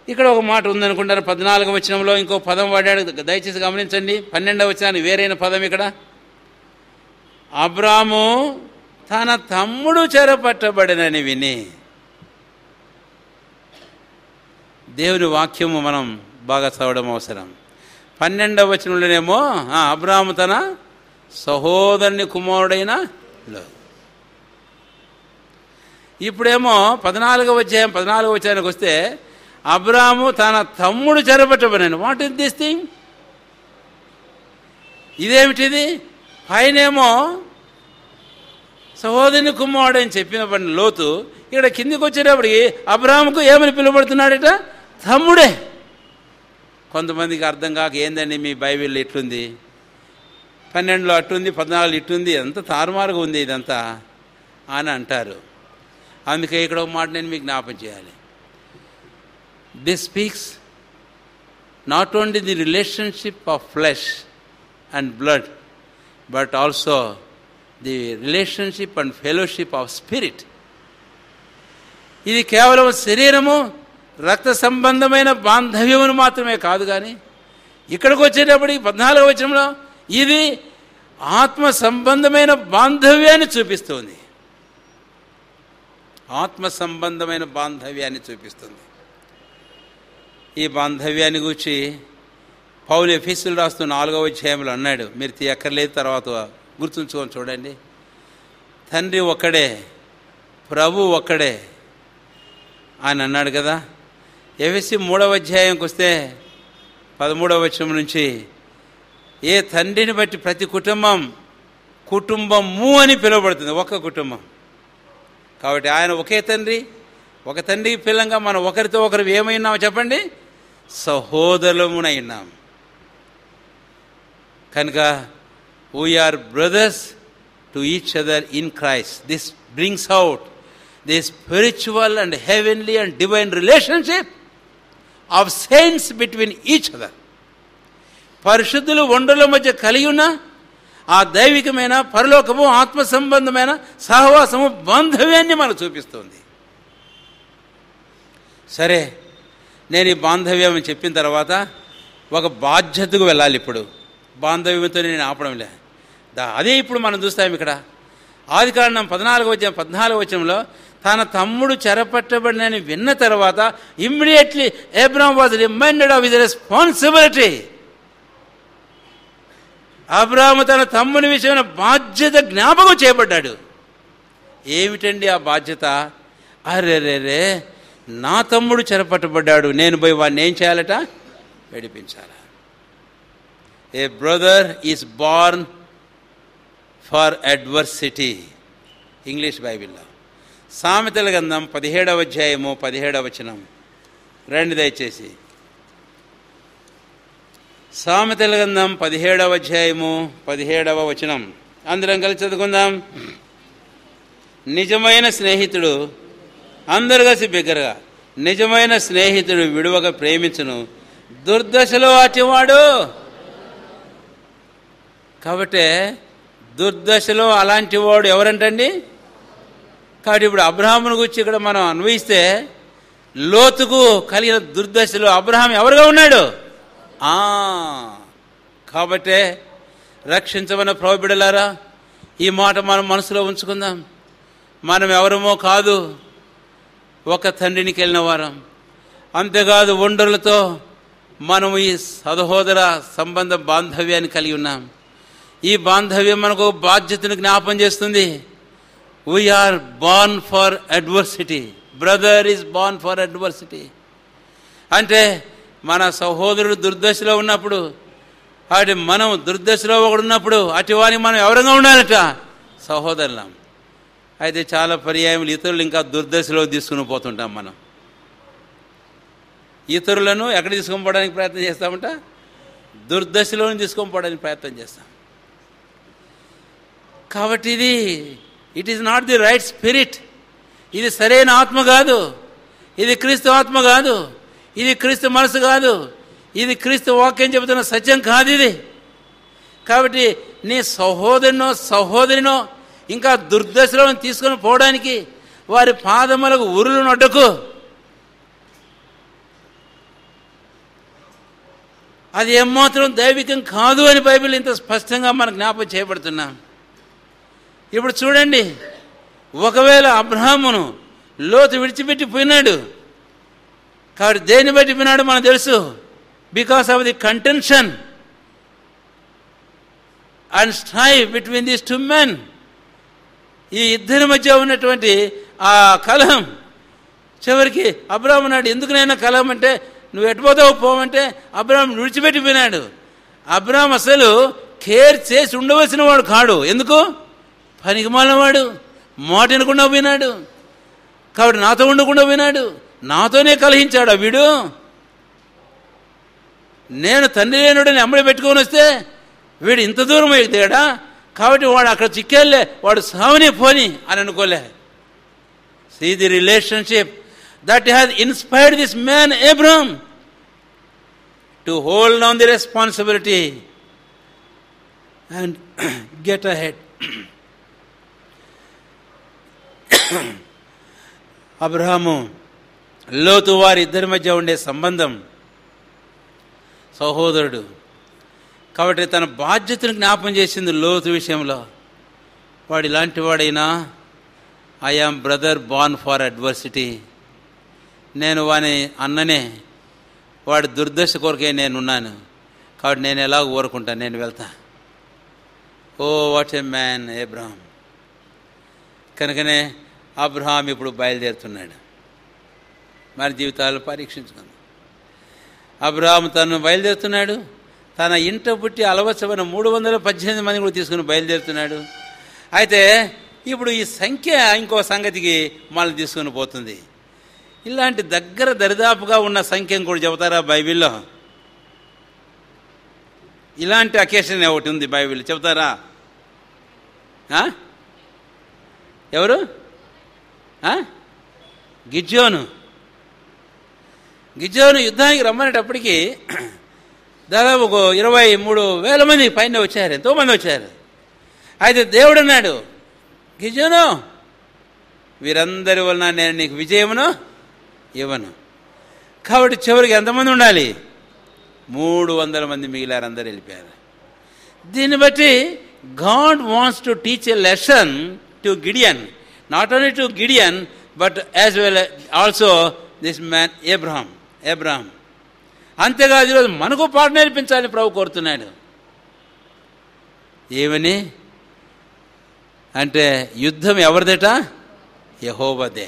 ఇక్కడ ఒక మాట ఉందనుకుంటారు. 14వ వచనంలో ఇంకో పదం వాడాడు, దయచేసి గమనించండి. 12వ వచనానికి వేరైన పదం ఇక్కడ. అబ్రాము తన తమ్ముడు చెరపట్టబడినని విని. దేవుని వాక్యము మనం బాగా చదవడం అవసరం. 12వ వచనంలోనేమో అబ్రాము తన సహోదరుని కుమారుడైన లోతు. ఇప్పుడేమో 14వ అధ్యాయం 14వ వచనానికి వస్తే అబ్రాము తన తమ్ముడు చెరపట్టబడిన. What is this thing? ఇదేమిటిది? పైనేమో సహోదరుని కుమారుడు అని చెప్పిన పడిన లోతు ఇక్కడ కిందికి వచ్చేటప్పటికి అబ్రాముకు ఏమని పిలువబడుతున్నాడట? తమ్ముడే. కొంతమందికి అర్థం కాక ఏందండి మీ బైబిల్లో ఇట్లుంది, 12లో అట్టుంది, 14 ఇట్టుంది, అంత తారుమారుగా ఉంది ఇదంతా అని అంటారు. అందుకే ఇక్కడ ఒక మాట నేను మీకు జ్ఞాపం చేయాలి. This speaks not only the relationship of flesh and blood but also the relationship and fellowship of spirit. ఇది కేవలం శరీరము రక్త సంబంధమైన బాంధవ్యమును మాత్రమే కాదు, కానీ ఇక్కడికి వచ్చేటప్పటికి 14వ వచనంలో ఇది ఆత్మ సంబంధమైన బాంధవ్యాన్ని చూపిస్తుంది. ఆత్మ సంబంధమైన బాంధవ్యాన్ని చూపిస్తుంది. ఈ బాంధవ్యాన్ని గురించి పౌలు ఎఫెసీయులకు రాస్తున్న 4వ అధ్యాయంలో అన్నాడు. మీరు తీయక్కర్లేదు, తర్వాత గుర్తుంచుకొని చూడండి. తండ్రి ఒక్కడే, ప్రభు ఒక్కడే అని అన్నాడు కదా. ఎఫెసీ 3వ అధ్యాయంకి వస్తే 13వ వచనం నుంచి ఏ తండ్రిని బట్టి ప్రతి కుటుంబము అని పిలువబడుతుంది. ఒక్క కుటుంబం కాబట్టి ఆయన ఒకే తండ్రి, ఒక తండ్రికి పిల్లంగా మనం ఒకరితో ఒకరు ఏమైనామో చెప్పండి? సహోదరులమునైనాం. కనుక we are brothers to each other in Christ. This brings out the spiritual and heavenly and divine relationship of saints between each other. పరిశుద్ధులు ఒండ్రుల మధ్య కలిగి ఉన్న ఆ దైవికమైన పరలోకము ఆత్మ సంబంధమైన సహవాసము బాంధవ్యాన్ని మనకు చూపిస్తుంది. సరే, నేను ఈ బాంధవ్యం చెప్పిన తర్వాత ఒక బాధ్యతకు వెళ్ళాలి. ఇప్పుడు బాంధవ్యంతో నేను ఆపడం లే. అదే ఇప్పుడు మనం చూస్తాం ఇక్కడ ఆదికాండం 14వ వచనంలో తన తమ్ముడు చెరపట్టబడినని విన్న తర్వాత immediately Abram was reminded of his responsibility. Abram తన తమ్ముని విషయమైన బాధ్యత జ్ఞాపకం చేయబడ్డాడు. ఏమిటండి ఆ బాధ్యత? అరెరే, నా తమ్ముడు చెరపట్టబడ్డాడు, నేను పోయి వాడిని ఏం చేయాలట? విడిపించాలా. A brother is born for adversity. English బైబిల్లో సామెతల గ్రంథం 17వ అధ్యాయము 17వ వచనం రండి దయచేసి. సామెతల గ్రంథం 17వ అధ్యాయము 17వ వచనం అందరం కలిసి చదువుకుందాం. నిజమైన స్నేహితుడు అందరు కలిసి బిగ్గరగా, నిజమైన స్నేహితుడు విడువగా ప్రేమించును, దుర్దశలో అటివాడు. కాబట్టి దుర్దశలో అలాంటి వాడు ఎవరంటండి? కాబట్టి ఇప్పుడు అబ్రహామును గురించి ఇక్కడ మనం అన్వయిస్తే లోతుకు కలిగిన దుర్దశలో అబ్రహాం ఎవరుగా ఉన్నాడు? కాబట్టే రక్షించమన్న ప్రభు బిడ్డలారా, ఈ మాట మనం మనసులో ఉంచుకుందాం. మనం ఎవరమో కాదు, ఒక తండ్రినికి వెళ్ళిన వారం. అంతేకాదు ఒంటరులతో మనం ఈ సహోదర సంబంధ బాంధవ్యాన్ని కలిగి ఉన్నాం. ఈ బాంధవ్యం మనకు బాధ్యతను జ్ఞాపం చేస్తుంది. We are born for adversity. Brother is born for adversity. అంటే మన సహోదరుడు దుర్దశలో ఉన్నప్పుడు, అటు మనం దుర్దశలో ఒకడు ఉన్నప్పుడు అటువాని మనం ఎవరంగా ఉండాలట? సహోదరులం. అయితే చాలా పర్యాయములు ఇతరులు ఇంకా దుర్దశలో తీసుకుని పోతుంటాం. మనం ఇతరులను ఎక్కడ తీసుకొని పోవడానికి ప్రయత్నం చేస్తామంట? దుర్దశలోని తీసుకొని పోవడానికి ప్రయత్నం చేస్తాం. కాబట్టి it is not the right spirit. ఇది సరైన ఆత్మ కాదు, ఇది క్రీస్తు ఆత్మ కాదు, ఇది క్రీస్తు మనసు కాదు, ఇది క్రీస్తు వాక్యం చెబుతున్న సత్యం కాదు ఇది. కాబట్టి నీ సహోదరునో సహోదరినో ఇంకా దుర్దశలో తీసుకొని పోవడానికి వారి పాదములకు ఉరులు నొడ్డకు. అది ఏమాత్రం దైవికం కాదు అని బైబిల్ ఇంత స్పష్టంగా మనకు జ్ఞాపకం చేయబడుతున్నాం. ఇప్పుడు చూడండి, ఒకవేళ అబ్రహామును లోతు విడిచిపెట్టి పోయినాడు. కాబట్టి దేన్ని బట్టి పోయినాడు మనకు తెలుసు. Because of the contention and strife between these two men. ఈ ఇద్దరి మధ్య ఉన్నటువంటి ఆ కలహం చివరికి అబ్రహాము నాడు ఎందుకునైనా కలహం అంటే నువ్వు ఎటుపోతావు పోమంటే అబ్రహాం విడిచిపెట్టిపోయినాడు. అబ్రహాం అసలు కేర్ చేసి ఉండవలసిన వాడు కాడు. ఎందుకు? పనికి మాలినవాడు, మాట వినకుండా పోయినాడు. కాబట్టి నాతో ఉండకుండా పోయినాడు, నాతోనే కలహించాడు వీడు. నేను తండ్రి లేనుడని అమ్మడి పెట్టుకొని వస్తే వీడు ఇంత దూరం దిగాడా? కాబట్టి వాడు అక్కడ చిక్కేళ్ళే, వాడు సావని పోని అని అనుకోలే. See the relationship that has inspired this man Abraham to hold on the responsibility and get ahead. అబ్రహాము లోతు వారి ఇద్దరి మధ్య ఉండే సంబంధం సహోదరుడు. కాబట్టి తన బాధ్యతను జ్ఞాపం చేసింది లోతు విషయంలో. వాడు ఇలాంటి వాడైనా I am brother born for adversity. నేను వాని అన్ననే, వాడి దుర్దశ కొరకే నేనున్నాను. కాబట్టి నేను ఎలా ఊరుకుంటాను, నేను వెళ్తా. Oh what a man Abraham. కనుకనే అబ్రహాం ఇప్పుడు బయలుదేరుతున్నాడు. మన జీవితాలు పరీక్షించుకుందాం. అబ్రహాం తను బయలుదేరుతున్నాడు. తన ఇంట పుట్టి అలవచ్చమైన 318 మంది కూడా తీసుకుని బయలుదేరుతున్నాడు. అయితే ఇప్పుడు ఈ సంఖ్య ఇంకో సంగతికి మళ్ళీ తీసుకుని పోతుంది. ఇలాంటి దగ్గర దరిదాపుగా ఉన్న సంఖ్యను కూడా చెబుతారా బైబిల్లో? ఇలాంటి అకేషన్ ఒకటి ఉంది బైబిల్, చెబుతారా? ఎవరు? గిద్యోను యుద్ధానికి రమ్మనేటప్పటికీ దాదాపు 23,000 మంది పైన వచ్చారు, ఎంతోమంది వచ్చారు. అయితే దేవుడు అన్నాడు, గిద్యోను, వీరందరి వలన నేను నీకు విజయమును ఇవ్వను. కాబట్టి చివరికి ఎంతమంది ఉండాలి? 300 మంది మిగిలారు, అందరు వెళ్ళిపోయారు. దీన్ని బట్టి God wants to teach a lesson to Gideon, not only to Gideon but as well also this man Abraham. అంతేకాదు ఈరోజు మనకు పాట నేర్పించాలని ప్రభు కోరుతున్నాడు. ఏమని అంటే యుద్ధం ఎవరిదట? యెహోవాదే.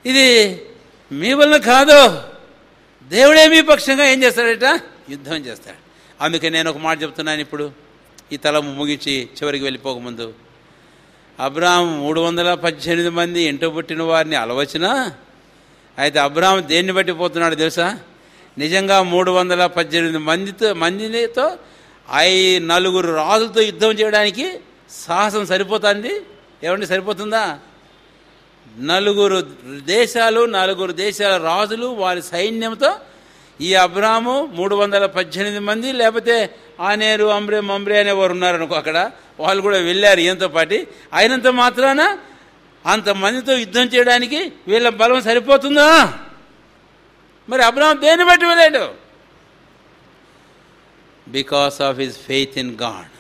ఇది మీ వలన కాదు, దేవుడే మీ పక్షంగా ఏం చేస్తాడట? యుద్ధం చేస్తాడు. అందుకే నేను ఒక మాట చెప్తున్నాను ఇప్పుడు, ఈ తలము ముగించి చివరికి వెళ్ళిపోకముందు. అబ్రహాం 318 మంది ఇంట పుట్టిన వారిని అలవచ్చినా, అయితే అబ్రహాం దేన్ని బట్టి పోతున్నాడు తెలుసా? నిజంగా 318 మందితో 4 రాజులతో యుద్ధం చేయడానికి సాహసం సరిపోతుంది? ఏమండి, సరిపోతుందా? 4 దేశాల రాజులు వారి సైన్యంతో ఈ అబ్రహాము 318 మంది లేకపోతే ఆనేరు మంబ్రే అనేవారు ఉన్నారనుకో అక్కడ, వాళ్ళు కూడా వెళ్ళారు ఈయనతో పాటు. అయినంత మాత్రాన అంతమందితో యుద్ధం చేయడానికి వీళ్ళ బలం సరిపోతుందా? మరి అబ్రహాం దేన్ని బట్టి వెళ్ళాడు? Because of his faith in God,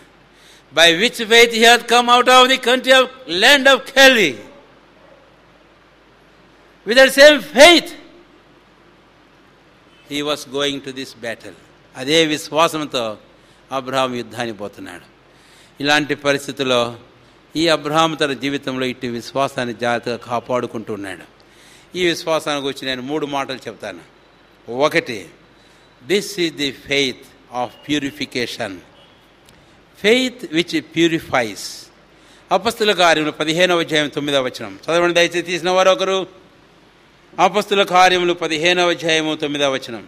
by which faith he had come out of the country of land of Chaldee. With that same faith he was going to this battle. అదే విశ్వాసంతో Abraham యుద్ధానికి పోతున్నాడు. ఇలాంటి పరిస్థితుల్లో ఈ Abraham తన జీవితంలో ఇటు విశ్వాసాన్ని జాగ్రత్తగా కాపాడుకుంటున్నాడు. ఈ విశ్వాసానికి వచ్చి నేను 3 మాటలు చెప్తాను. ఒకటి, this is the faith of purification, faith which purifies. అపొస్తలుల కార్యములు 15వ అధ్యాయం 9వ వచనం చదవండి దయచేసి. తీసిన వారు ఒకరు. అపొస్తలుల కార్యములు 15వ అధ్యాయము 9వ వచనం.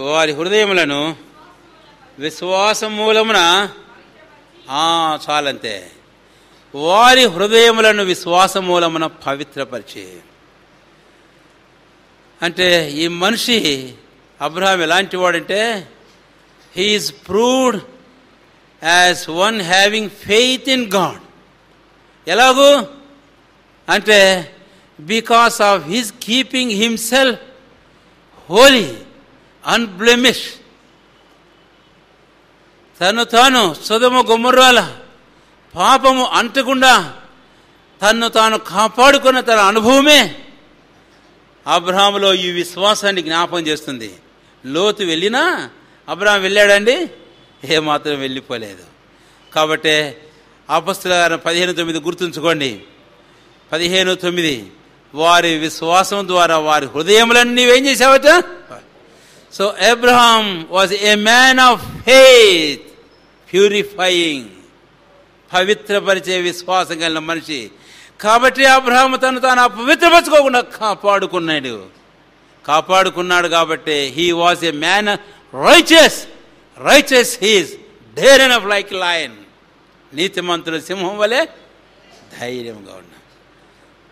వారి హృదయములను విశ్వాసం మూలమున, చాలంతే, వారి హృదయములను విశ్వాసం మూలమున పవిత్రపరిచి. అంటే ఈ మనిషి అబ్రహాం ఎలాంటి వాడంటే, he is proved as one having faith in God. ఎలాగూ అంటే because of his keeping himself holy unblemish. తాను సొదొమ గొమొర్రాల పాపము అంటకుండా తన్ను తాను కాపాడుకున్న తన అనుభవమే అబ్రహాములో ఈ విశ్వాసాన్ని జ్ఞాపకం చేస్తుంది. లోతు వెళ్ళినా అబ్రహాం వెళ్ళాడండి? ఏమాత్రం వెళ్ళిపోలేదు. కాబట్టి అపొస్తలుల 15:9 గుర్తుంచుకోండి. 15:9 వారి విశ్వాసం ద్వారా వారి హృదయములన్నీ ఏం చేశావట? So Abraham was a man of faith, purifying, పవిత్రపరిచే విశ్వాసం కలిగిన మనిషి. కాబట్టి అబ్రహాము తను తాను అపవిత్రపరచుకోకుండా కాపాడుకున్నాడు. కాబట్టి he was a man righteous he's daring of like lion. నీతిమంతుడు సింహం వలె ధైర్యంగా ఉన్నాడు.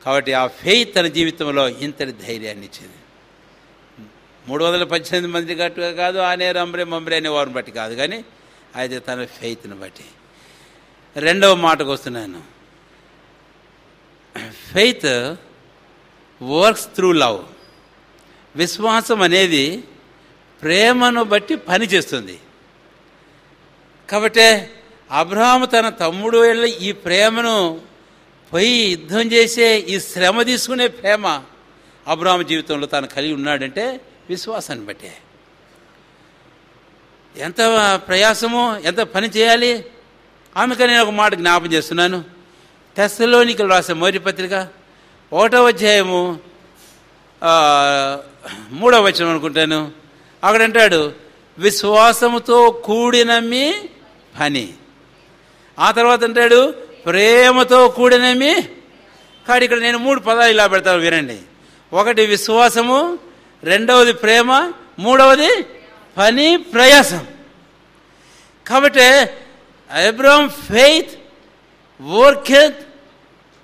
కాబట్టి ఆ ఫెయిత్ తన జీవితంలో ఇంతటి ధైర్యాన్ని ఇచ్చింది. 318 మంది గట్టుగా కాదు, ఆనేరు మంబ్రే అనే వారిని బట్టి కాదు, కానీ అయితే తన ఫెయిత్ని బట్టి. రెండవ మాటకు వస్తున్నాను. Faith works through love. విశ్వాసం అనేది ప్రేమను బట్టి పనిచేస్తుంది. కాబట్టి అబ్రహాము తన తమ్ముడు ఈ ప్రేమను పోయి యుద్ధం చేసే ఈ శ్రమ తీసుకునే ప్రేమ అబ్రహాము జీవితంలో తాను కలిగి ఉన్నాడంటే విశ్వాసాన్ని బట్టే. ఎంత ప్రయాసమో, ఎంత పని చేయాలి. ఆమెకు నేను ఒక మాట జ్ఞాపం చేస్తున్నాను. తెస్సలోనికలు రాసే మొదటి పత్రిక 1వ అధ్యాయము 3వ వచనం అనుకుంటాను. అక్కడంటాడు విశ్వాసముతో కూడిన మీ పని. ఆ తర్వాత అంటాడు ప్రేమతో కూడిన మీ. కానీ ఇక్కడ నేను 3 పదాలు ఇలా పెడతాను, వినండి. ఒకటి విశ్వాసము, రెండవది ప్రేమ, మూడవది పని, ప్రయాసం. కాబట్టి Abraham faith worketh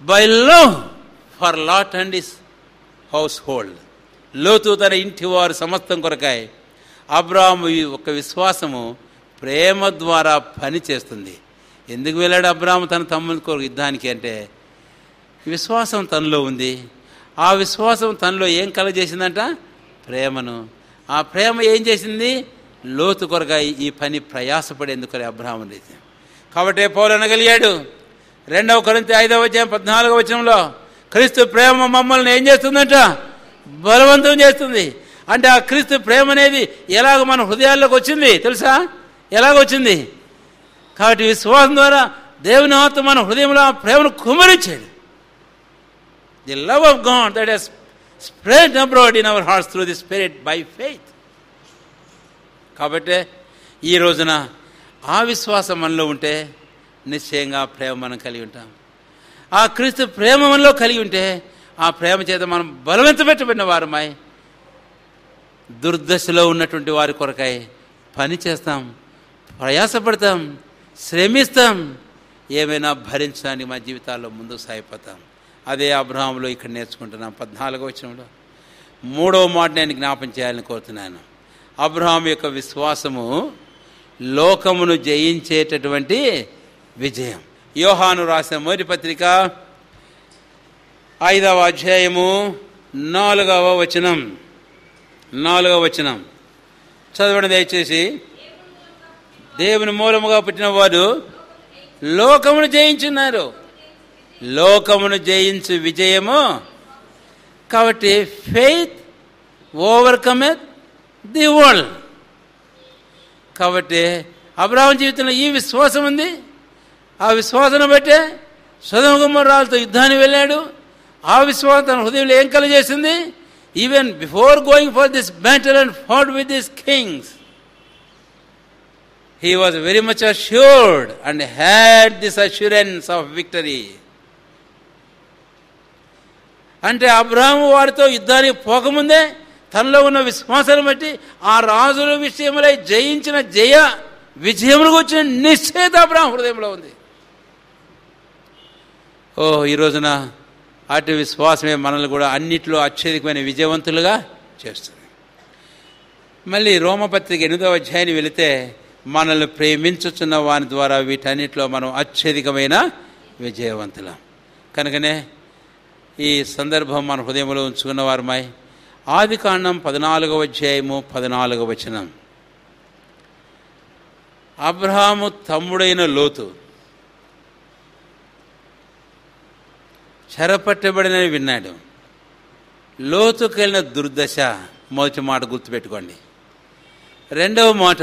by love for Lot and his household. Lot తన ఇంటి వారు సమస్తం కొరకాయ. అబ్రహాము ఒక విశ్వాసము ప్రేమ ద్వారా పని చేస్తుంది. ఎందుకు వెళ్ళాడు అబ్రహాము తన తమ్ముని కొరకు యుద్ధానికి అంటే విశ్వాసం తనలో ఉంది. ఆ విశ్వాసం తనలో ఏం కలగజేసిందంట? ప్రేమను. ఆ ప్రేమ ఏం చేసింది? లోతు కొరగా ఈ పని ప్రయాసపడేందుకు అబ్రహాము లేదు. కాబట్టి పౌలు అనగలిగాడు 2వ కొరింథీ 5వ అధ్యాయం 14వ వచనంలో, క్రీస్తు ప్రేమ మమ్మల్ని ఏం చేస్తుందంట? బలవంతం చేస్తుంది. అంటే ఆ క్రీస్తు ప్రేమ అనేది ఎలాగ మన హృదయాల్లోకి వచ్చింది తెలుసా? ఎలాగొచ్చింది? కాబట్టి విశ్వాసం ద్వారా దేవుని ఆత్మ మన హృదయంలో ఆ ప్రేమను కుమ్మరించాడు. The love of God that has spread abroad in our hearts through the spirit by faith. కాబట్టి ఈ రోజున ఆ విశ్వాసం మనలో ఉంటే నిశ్చయంగా ప్రేమ మనం కలిగి ఉంటాం. ఆ క్రీస్తు ప్రేమ మనలో కలిగి ఉంటే ఆ ప్రేమ చేత మనం బలవంతపెట్టబడిన వారమై దుర్దశలో ఉన్నటువంటి వారి కొరకై పని చేస్తాం, ప్రయాసపడతాం, శ్రమిస్తాం, ఏమైనా భరించడానికి మా జీవితాల్లో ముందుకు సాగిపోతాం. అదే అబ్రహాములో ఇక్కడ నేర్చుకుంటున్నాం. 14వ వచనంలో మూడవ మాట నేను జ్ఞాపం చేయాలని కోరుతున్నాను. అబ్రహాము యొక్క విశ్వాసము లోకమును జయించేటటువంటి విజయం. యోహాను రాసిన మొదటి పత్రిక 5వ అధ్యాయము 4వ వచనం చదవండి దయచేసి. దేవుని మూలముగా పుట్టిన వారు లోకమును జయించున్నారు. లోకమును జయించు విజయము. కాబట్టి ఫెయిత్ ఓవర్కమెత్ ది వరల్డ్. కాబట్టి అబ్రహాము జీవితంలో ఈ విశ్వాసం ఉంది. ఆ విశ్వాసం బట్టే సొదొమ గొమొర్రాలతో యుద్ధానికి వెళ్ళాడు. ఆ విశ్వాసం తన హృదయంలో ఏం కలుగజేసింది? Even before going for this battle and fought with this kings, he was very much assured and had this assurance of victory. అంటే అబ్రహాము వారితో యుద్ధానికి పోకముందే తనలో ఉన్న విశ్వాసాన్ని బట్టి ఆ రాజుల విషయములై జయించిన విజయములకు వచ్చిన నిశ్చయత అబ్రహాము హృదయంలో ఉంది. ఈ రోజున అటు విశ్వాసమే మనల్ని కూడా అన్నిట్లో అత్యధికమైన విజయవంతులుగా చేస్తుంది. మళ్ళీ రోమపత్రిక 8వ అధ్యాయానికి వెళితే మనల్ని ప్రేమించుచున్న వాని ద్వారా వీటన్నిటిలో మనం అత్యధికమైన విజయవంతులం. కనుకనే ఈ సందర్భం మన హృదయంలో ఉంచుకున్న వారమై ఆదికాండం 14వ అధ్యాయము 14వ వచనం. అబ్రహాము తమ్ముడైన లోతు చెరపట్టబడినని విన్నాడు. లోతుకు వెళ్ళిన దుర్దశ మొదటి మాట గుర్తుపెట్టుకోండి. రెండవ మాట,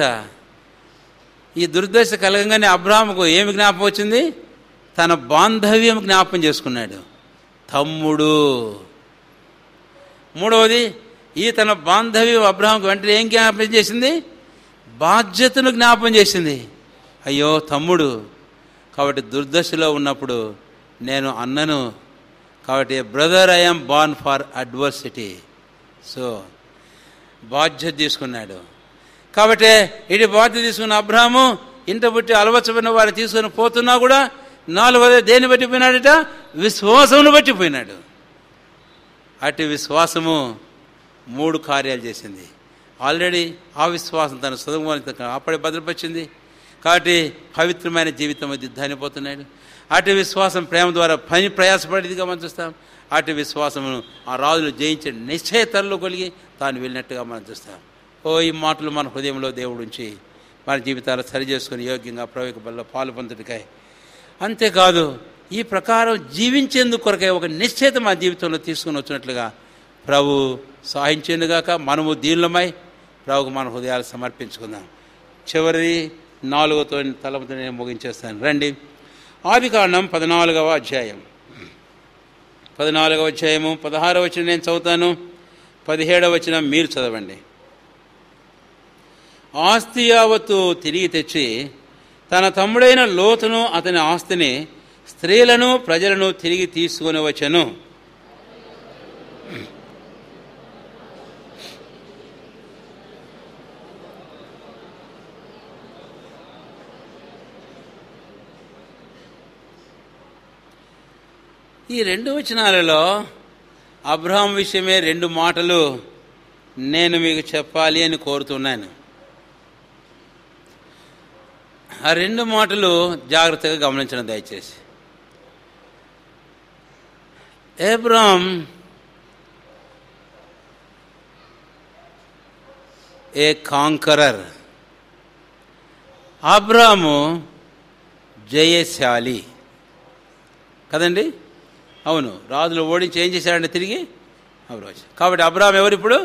ఈ దుర్దశ కలగంగానే అబ్రహాముకు ఏమి జ్ఞాపకం వచ్చింది? తన బాంధవ్యం జ్ఞాపకం చేసుకున్నాడు, తమ్ముడు. మూడవది, ఈ తన బాంధవ్యం అబ్రహాముకు వెంటనే ఏం జ్ఞాపకం చేసింది? బాధ్యతను జ్ఞాపకం చేసింది. అయ్యో తమ్ముడు, కాబట్టి దుర్దశలో ఉన్నప్పుడు నేను అన్నను, కాబట్టి brother I am born for adversity. So బాధ్యత తీసుకున్నాడు. కాబట్టి ఇటు బాధ్యత తీసుకున్న అబ్రహాము ఇంట పుట్టి అలవచ్చబడిన వారిని తీసుకొని పోతున్నా కూడా నాలుగోది దేన్ని బట్టి పోయినాడట? విశ్వాసమును బట్టి పోయినాడు. అటు విశ్వాసము 3 కార్యాలు చేసింది. ఆల్రెడీ ఆ విశ్వాసం తన సొదొమ అప్పుడే భద్రపరిచింది. కాబట్టి పవిత్రమైన జీవితం యుద్ధాన్ని పోతున్నాడు. అటు విశ్వాసం ప్రేమ ద్వారా పని ప్రయాసపడేదిగా మనం చూస్తాం. అటు విశ్వాసమును ఆ రాజులు జయించే నిశ్చయతలో కలిగి తాను వెళ్ళినట్టుగా మనం చూస్తాం. ఈ మాటలు మన హృదయంలో దేవుడు ఉంచి మన జీవితాలు సరిచేసుకుని యోగ్యంగా ప్రవేక బల్లో పాలు పొందుటకై, అంతేకాదు ఈ ప్రకారం జీవించేందుకు కొరకై ఒక నిశ్చయిత మన జీవితంలో తీసుకుని వచ్చినట్లుగా ప్రభు సహాయించేందుగాక మనము దీనులమై ప్రభుకు మన హృదయాలు సమర్పించుకుందాం. చివరి 4వ తలపుతో నేను ముగించేస్తాను. రండి, ఆదికాండం 14వ అధ్యాయం 16వ వచనం నేను చదువుతాను, 17వ వచనం మీరు చదవండి. ఆస్తి యావత్తు తిరిగి తెచ్చి తన తమ్ముడైన లోతును అతని ఆస్తిని స్త్రీలను ప్రజలను తిరిగి తీసుకుని వచ్చెను. ఈ 2 వచనాలలో అబ్రహాం విషయమే 2 మాటలు నేను మీకు చెప్పాలి అని కోరుతున్నాను. ఆ 2 మాటలు జాగ్రత్తగా గమనించడం దయచేసి. అబ్రహాం ఏ కాంకరర్. అబ్రహాము జయశాలి కదండి. అవును, రాజులు ఓడించి ఏం చేశాడంటే తిరిగి అబ్రహాం. కాబట్టి అబ్రహాం ఎవరు ఇప్పుడు?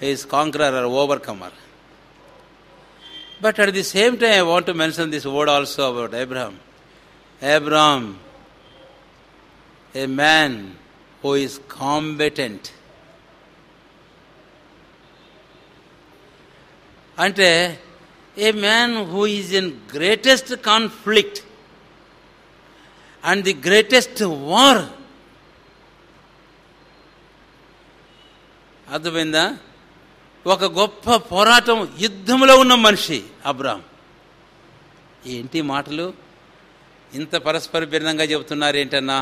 Is conqueror or overcomer. But at the same time, I want to mention this word also about Abraham. Abraham, a man who is combatant. Ante, a man who is in greatest conflict and the greatest war. అర్థమైందా? ఒక గొప్ప పోరాటం, యుద్ధంలో ఉన్న మనిషి Abraham. ఏంటి మాటలు ఇంత పరస్పర భిన్నంగా చెబుతున్నారు ఏంటన్నా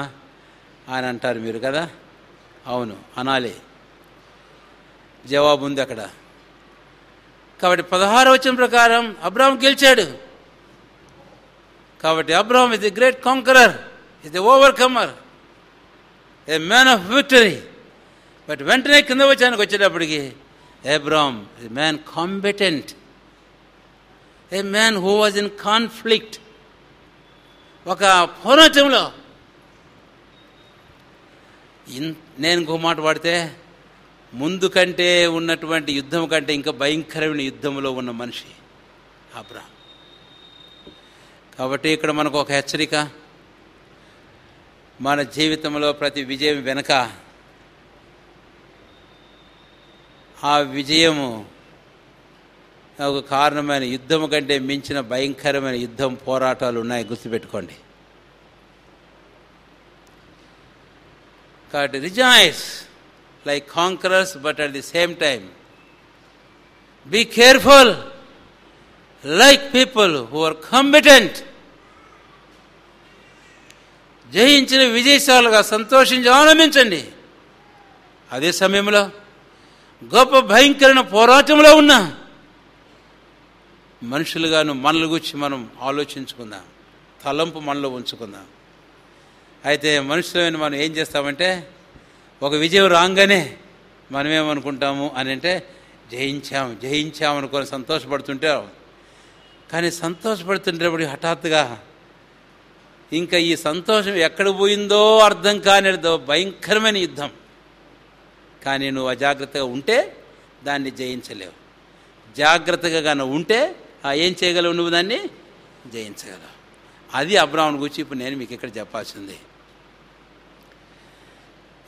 అని అంటారు మీరు కదా. అవును, అనాలి. జవాబు ఉంది అక్కడ. కాబట్టి 16వ వచనం ప్రకారం అబ్రాహాం గెలిచాడు. కాబట్టి Abraham is the great conqueror, is the overcomer, a man of victory. But వెంటనే కింద వచనానికి వచ్చేటప్పటికి Abraham is man combatant, a man who was in conflict. ఒక పోరాటంలో నేను ఇంకో మాట వాడితే ముందు కంటే ఉన్నటువంటి యుద్ధం కంటే ఇంకా భయంకరమైన యుద్ధంలో ఉన్న మనిషి అబ్రాహాం. కాబట్టి ఇక్కడ మనకు ఒక హెచ్చరిక, మన జీవితంలో ప్రతి విజయం వెనుక ఆ విజయము ఒక కారణమైన యుద్ధం కంటే మించిన భయంకరమైన యుద్ధం పోరాటాలు ఉన్నాయి, గుర్తుపెట్టుకోండి. కాబట్టి rejoice like conquerors, but at the same time be careful like people who are combatant. జయించిన విజయశాలుగా సంతోషించి ఆనందించండి. అదే సమయంలో గొప్ప భయంకరమైన పోరాటంలో ఉన్న మనుషులుగాను మనల గురించి మనం ఆలోచించుకుందాం, తలంపు మనలో ఉంచుకుందాం. అయితే మనుషులమైన మనం ఏం చేస్తామంటే ఒక విజయం రాగానే మనమేమనుకుంటాము అని అంటే జయించాము అనుకొని సంతోషపడుతుంటే, కానీ సంతోషపడుతుంటేప్పుడు హఠాత్తుగా ఇంకా ఈ సంతోషం ఎక్కడ పోయిందో అర్థం కాని భయంకరమైన యుద్ధం. కానీ నువ్వు అజాగ్రత్తగా ఉంటే దాన్ని జయించలేవు. జాగ్రత్తగా కానీ ఉంటే ఏం చేయగలవు, నువ్వు దాన్ని జయించగలవు. అది అబ్రాహాముని గురించి ఇప్పుడు నేను మీకు ఇక్కడ చెప్పాల్సింది.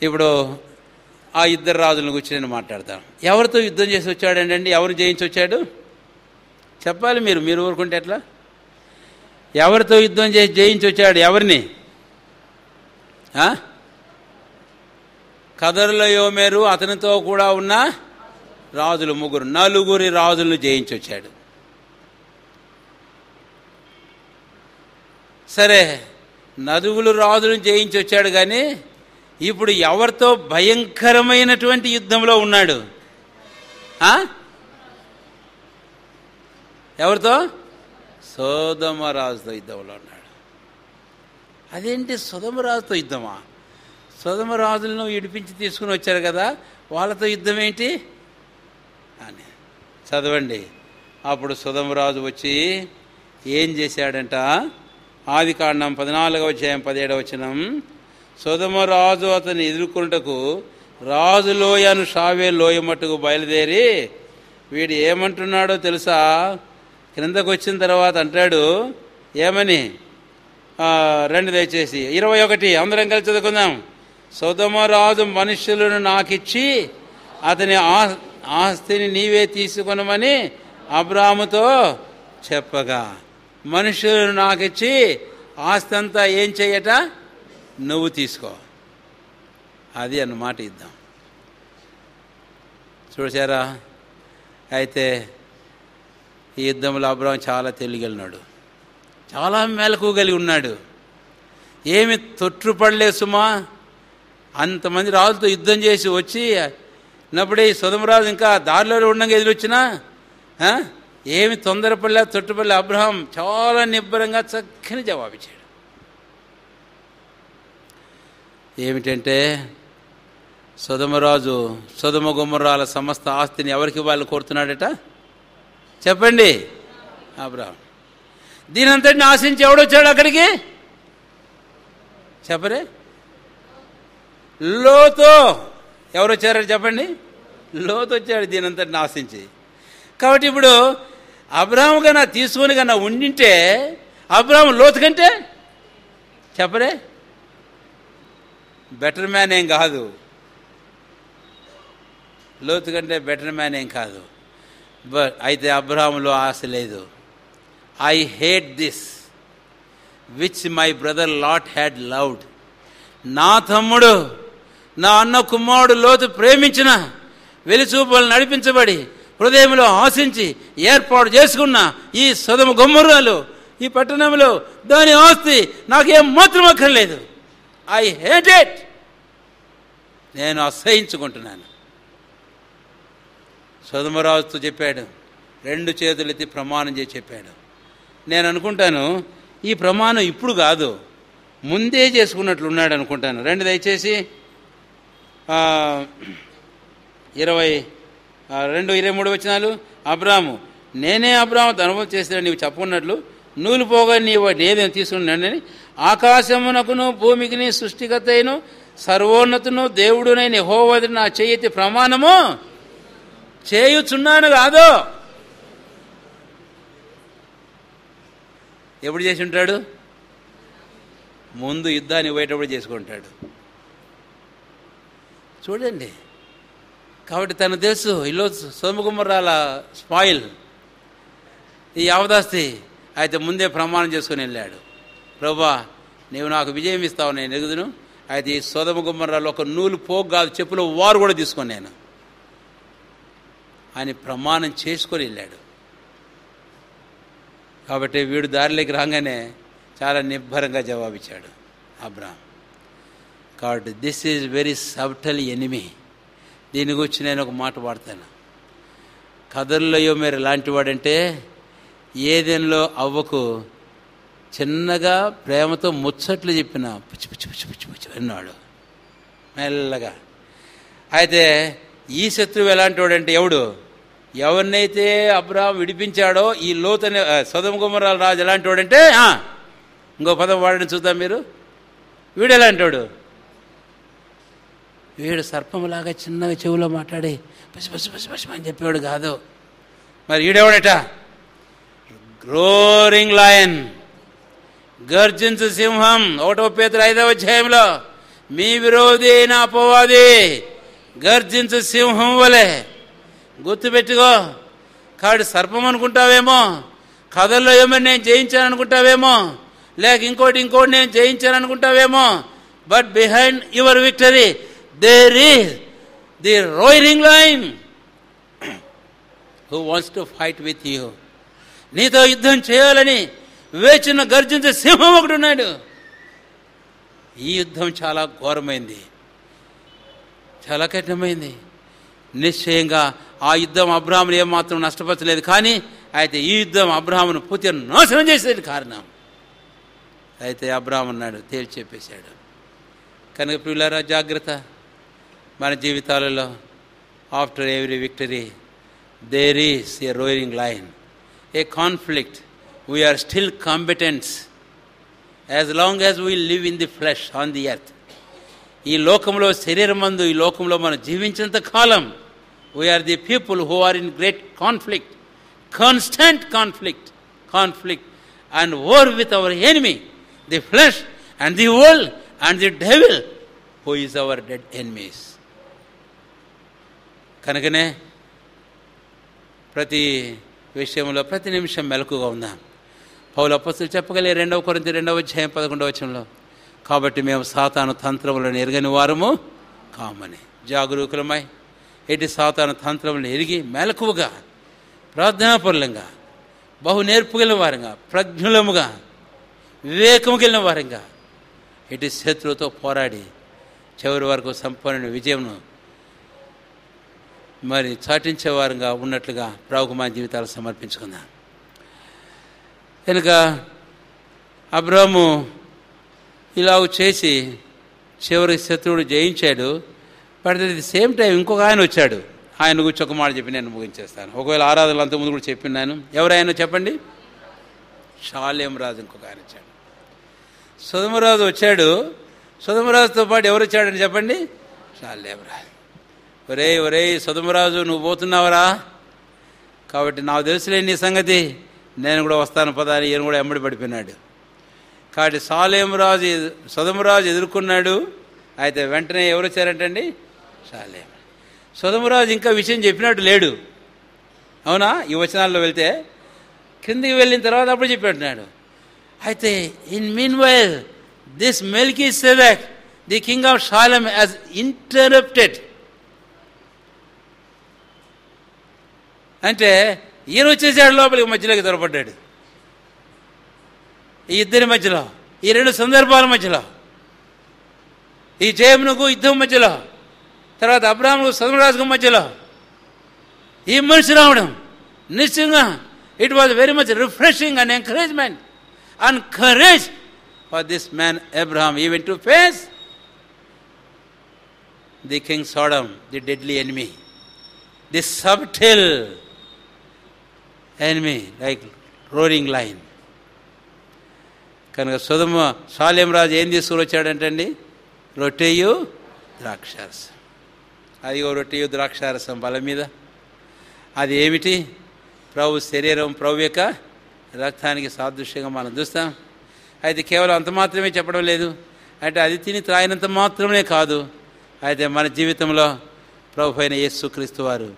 ఇప్పుడు ఆ ఇద్దరు రాజుల గురించి నేను మాట్లాడతాను. ఎవరితో యుద్ధం చేసి వచ్చాడండి, ఎవరు జయించి వచ్చాడు చెప్పాలి. మీరు ఊరుకుంటే ఎట్లా? ఎవరితో యుద్ధం చేసి జయించి వచ్చాడు? ఎవరిని? కదర్లయోమెరు అతనితో కూడా ఉన్న రాజులు నలుగురి రాజులను జయించి వచ్చాడు. సరే, నలుగురు రాజులను జయించి వచ్చాడు, కానీ ఇప్పుడు ఎవరితో భయంకరమైనటువంటి యుద్ధంలో ఉన్నాడు? ఎవరితో? సొదొమ రాజుతో యుద్ధంలో ఉన్నాడు. అదేంటి సొదొమ రాజుతో యుద్ధమా? సొదొమ రాజులను విడిపించి తీసుకుని వచ్చారు కదా, వాళ్ళతో యుద్ధం ఏంటి అని చదవండి. అప్పుడు సొదొమ రాజు వచ్చి ఏం చేశాడంట? ఆదికాండం 14వ అధ్యాయం 17వ వచనం. సొదొమ రాజు అతన్ని ఎదుర్కొనుటకు రాజు లోయను షావే లోయ మట్టుకు బయలుదేరి, వీడు ఏమంటున్నాడో తెలుసా? క్రిందకు వచ్చిన తర్వాత అంటాడు ఏమని? రెండు దయచేసి 21 అందరం కలిసి చదువుకుందాం. సొదొమ రాజు మనుష్యులను నాకిచ్చి అతని ఆస్తిని నీవే తీసుకొనమని అబ్రాహాముతో చెప్పగా, మనుషులను నాకిచ్చి ఆస్తి అంతా ఏం చెయ్యట? నువ్వు తీసుకో. అది అన్నమాట యుద్ధం. చూసారా? అయితే ఈ యుద్ధంలో అబ్రాహాం చాలా తెలియగలిగినాడు, చాలా మెలకు కలిగి ఉన్నాడు. ఏమి తొట్టుపడలేదు సుమా. అంతమంది రాజులతో యుద్ధం చేసి వచ్చి ఉన్నప్పుడే ఈ సొదొమరాజు ఇంకా దారిలో ఉండగా ఎదురొచ్చినా ఏమి తొందరపడలే, తొట్టుపడలే. అబ్రాహాం చాలా నిబ్బరంగా చక్కని జవాబిచ్చాడు. ఏమిటంటే, సొదొమరాజు సొదొమ గొమొర్రాల సమస్త ఆస్తిని ఎవరికి వాళ్ళు కోరుతున్నాడట చెప్పండి? అబ్రాహాం. దీనంతటిని ఆశించి ఎవడొచ్చాడు అక్కడికి చెప్పరే? లోతు. ఎవరు వచ్చారని చెప్పండి? లోతు వచ్చాడు దీనంతటిని ఆశించి. కాబట్టి ఇప్పుడు అబ్రాహాం కన్నా తీసుకొని కన్నా ఉండింటే అబ్రాహాం లోతు కంటే చెప్పరే బెటర్ మ్యాన్ ఏం కాదు. లోతు కంటే బెటర్ మ్యాన్ ఏం కాదు. అయితే అబ్రాహాములో ఆశ లేదు. I hate this which my brother lot had loved. నా తమ్ముడు, నా అన్న కుమారుడు లోతు ప్రేమించిన, వెలిచూపులు నడిపించబడి హృదయంలో ఆశించి ఏర్పాటు చేసుకున్న ఈ సొదొమ గొమొర్రాలు, ఈ పట్టణంలో దాని ఆస్తి నాకేం మాత్రం అక్కర్లేదు. I hate it. నేను అసహించుకుంటున్నాను. సొదొమరాజుతో చెప్పాడు, 2 చేతులు ఎత్తి ప్రమాణం చేసి చెప్పాడు. నేను అనుకుంటాను ఈ ప్రమాణం ఇప్పుడు కాదు, ముందే చేసుకున్నట్లున్నాడు అనుకుంటాను. రండి దయచేసి 22-23 వచనాలు. అబ్రాము, నేనే అబ్రాము అనుభవం చేసిన నీవు చెప్పుకున్నట్లు నూలు పోగా నీవు ఏదేం తీసుకున్నాడని ఆకాశమునకును భూమికిని సృష్టికర్తయను సర్వోన్నతును దేవుడునైన యెహోవా నా చెయ్యెత్తి ప్రమాణము చేయుచున్నాను కాదు. ఎప్పుడు చేసి ఉంటాడు? ముందు యుద్ధాన్ని పోయేటప్పుడు చేసుకుంటాడు. చూడండి, కాబట్టి తనకు తెలుసు ఇల్లు సొదొమ గొమొర్రాల స్పాయిల్, ఈ యావదాస్తి. అయితే ముందే ప్రమాణం చేసుకుని వెళ్ళాడు, ప్రభువా నీవు నాకు విజయం ఇస్తావు, నేను ఎరుగుదును. అయితే ఈ సొదొమ గొమొర్రాలో ఒక నూలు పోగు కాదు, చెప్పులో వారు కూడా తీసుకొని నేను అని ప్రమాణం చేసుకొని వెళ్ళాడు. కాబట్టి వీడు దారిలోకి రాగానే చాలా నిబ్బరంగా జవాబిచ్చాడు అబ్రామ్. కాబట్టి this is very subtle enemy. దీని గురించి నేను ఒక మాట వాడతాను. కదర్లయో మీరు ఎలాంటి వాడంటే, ఏదెన్లో అవ్వకు చిన్నగా ప్రేమతో ముచ్చట్లు చెప్పిన పుచ్చి పుచ్చి పుచ్చి పుచ్చి పుచ్చి అన్నాడు మెల్లగా. అయితే ఈ శత్రువు ఎలాంటి వాడంటే, ఎవరినైతే అబ్రాహాం విడిపించాడో ఈ లోతనే సొదొమ గొమొర్రాల రాజు ఎలాంటి వాడంటే, ఇంకో పదం వాడని చూద్దాం మీరు. వీడు ఎలాంటి వాడు? వీడు సర్పంలాగా చిన్నగా చెవులో మాట్లాడి పసి పసి పసి పసి అని చెప్పేవాడు కాదు. మరి ఈడెవడట? రోరింగ్ లయన్, గర్జించు సింహం. 1 పేతురు 5వ అధ్యాయంలో మీ విరోధి అయిన అపవాది గర్జించు సింహం వలె. గుర్తుపెట్టుకో. కాబట్టి సర్పం అనుకుంటావేమో, కథల్లో ఏమో నేను జయించాను అనుకుంటావేమో, లేక ఇంకోటి నేను జయించాను అనుకుంటావేమో. But behind your victory there is the roaring lion who wants to fight with you. నీతో యుద్ధం చేయాలని వేచిన గర్జించే సింహం ఒకటి ఉన్నాడు. ఈ యుద్ధం చాలా ఘోరమైంది, చాలా కఠినమైంది. నిశ్చయంగా ఆ యుద్ధం అబ్రాహామును ఏమాత్రం నష్టపరచలేదు. కానీ అయితే ఈ యుద్ధం అబ్రాహామును పూర్తిగా నాశనం చేసేది కారణం. అయితే అబ్రాహాము అన్నాడు, తేల్చి చెప్పేశాడు. కనుక ప్రియులారా, జాగ్రత్త. మన జీవితాలలో after every victory there is a roaring lion, a conflict. We are still combatants as long as we live in the flesh on the earth. ఈ లోకంలో శరీరమందు ఈ లోకంలో మనం జీవించినంత కాలం we are the people who are in great conflict, constant conflict and war with our enemy, the flesh and the world and the devil who is our dead enemies. కనుకనే ప్రతి విషయంలో ప్రతి నిమిషం మెలకుగా ఉందాం. పౌలు అపోస్తలుడు చెప్పగలిగే 2 కొరింథీ 2వ అధ్యాయం 11వ వచనంలో, కాబట్టి మేము సాతాను తంత్రములను ఎరగని వారము కామని జాగరూకులమై ఎట్టి సాతాను తంత్రములను ఎరిగి మెలకువగా ప్రార్థనాపరులంగా బహు నేర్పుగలిగిన వారంగా ప్రజ్ఞులముగా వివేకము కలిగిన వారంగా ఇటు శత్రువుతో పోరాడి చివరి వరకు సంపూర్ణ విజయంను మరి చాటించే వారంగా ఉన్నట్లుగా ప్రభువుకు మన జీవితాలు సమర్పించుకుందాం. కనుక అబ్రాహాము ఇలాగ చేసి చివరికి శత్రువుడు జయించాడు. But at the same time ఇంకొక ఆయన వచ్చాడు. ఆయన గురించి ఒక మాట చెప్పి నేను ముగించేస్తాను. ఒకవేళ ఆరాధనలు అంతకుముందు కూడా చెప్పినాను. ఎవరైనా చెప్పండి? షాలేం రాజు ఇంకొక ఆయన వచ్చాడు. సొదొమరాజు వచ్చాడు. సొదొమరాజుతో పాటు ఎవరు వచ్చాడని చెప్పండి? షాలేం రాజు. ఒరే సొదొమరాజు, నువ్వు పోతున్నావరా? కాబట్టి నాకు తెలుసులే నీ సంగతి, నేను కూడా వస్తాను పదా అని ఈయన కూడా ఎమ్మడి పడిపోయినాడు. కాబట్టి సొదొమరాజు ఎదుర్కొన్నాడు. అయితే వెంటనే ఎవరు వచ్చారంటండి? షాలేం. సొదొమరాజు ఇంకా విషయం చెప్పినట్టు లేడు, అవునా? ఈ వచనాల్లో వెళ్తే కిందికి వెళ్ళిన తర్వాత అప్పుడు చెప్పినట్టున్నాడు. అయితే in meanwhile this Melchizedek the king of Salem has interrupted. అంటే ఈయన వచ్చేసాడు లోపలికి, మధ్యలోకి దొరపడ్డాడు. ఈ ఇద్దరి మధ్యలో, ఈ 2 సందర్భాల మధ్యలో, ఈ జయమునకు యుద్ధం మధ్యలో, తర్వాత అబ్రాహాముకు సొదొమరాజుకు మధ్యలో ఈ మనిషి రావడం నిశ్చయంగా it was very much refreshing and encouragement and courage for this man Abraham even to face the king Sodom, the deadly enemy, the subtle enemy like roaring line. కనుక షాలేం రాజు ఏం తీసుకుని వచ్చాడంటండి? రొట్టెయు ద్రాక్షారసం. అదిగో రొట్టెయు ద్రాక్షారసం బల మీద. అది ఏమిటి? ప్రభు శరీరం, ప్రభు యొక్క రక్తానికి సాదృశ్యంగా మనం చూస్తాం. అయితే కేవలం అంత మాత్రమే చెప్పడం లేదు, అంటే అది తిని త్రాగినంత మాత్రమే కాదు. అయితే మన జీవితంలో ప్రభు అయిన యేసుక్రీస్తు వారు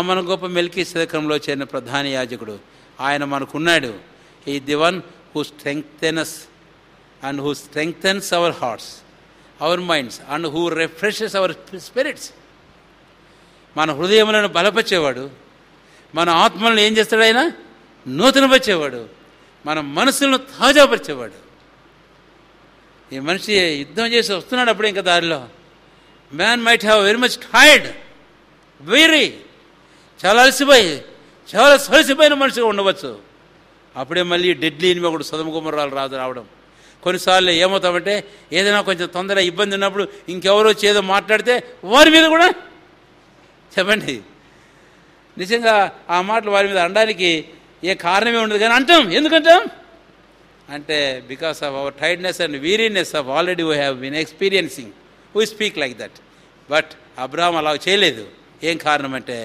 మన గొప్ప మెల్కీసెదెకులో చేరిన ప్రధాన యాజకుడు. ఆయన మనకున్నాడు. ఈ the one who strengthens us and who strengthens our hearts, our minds, and who refreshes our spirits. మన హృదయములను బలపరిచేవాడు, మన ఆత్మలను ఏం చేస్తాడు? ఆయన నూతనపరిచేవాడు, మన మనసులను తాజాపరిచేవాడు. ఈ మనిషి యుద్ధం చేసి వస్తున్నాడు అప్పుడే ఇంకా దారిలో. Man might have very much tired, very, చాలా అలసిపోయి, చాలా సలసిపోయిన మనిషిగా ఉండవచ్చు. అప్పుడే మళ్ళీ డెడ్లీ ఎనిమి ఒకడు సొదొమ గొమొర్రాలు రావడం. కొన్నిసార్లు ఏమవుతామంటే ఏదైనా కొంచెం తొందర ఇబ్బంది ఉన్నప్పుడు ఇంకెవరో చేదో మాట్లాడితే వారి మీద కూడా చెప్పండి, నిజంగా ఆ మాటలు వారి మీద అనడానికి ఏ కారణమే ఉండదు, కానీ అంటాం. ఎందుకంటాం అంటే because of our tiredness and weariness of already we have been experiencing, we speak like that. But Abraham అలా చేయలేదు. ఏం కారణం అంటే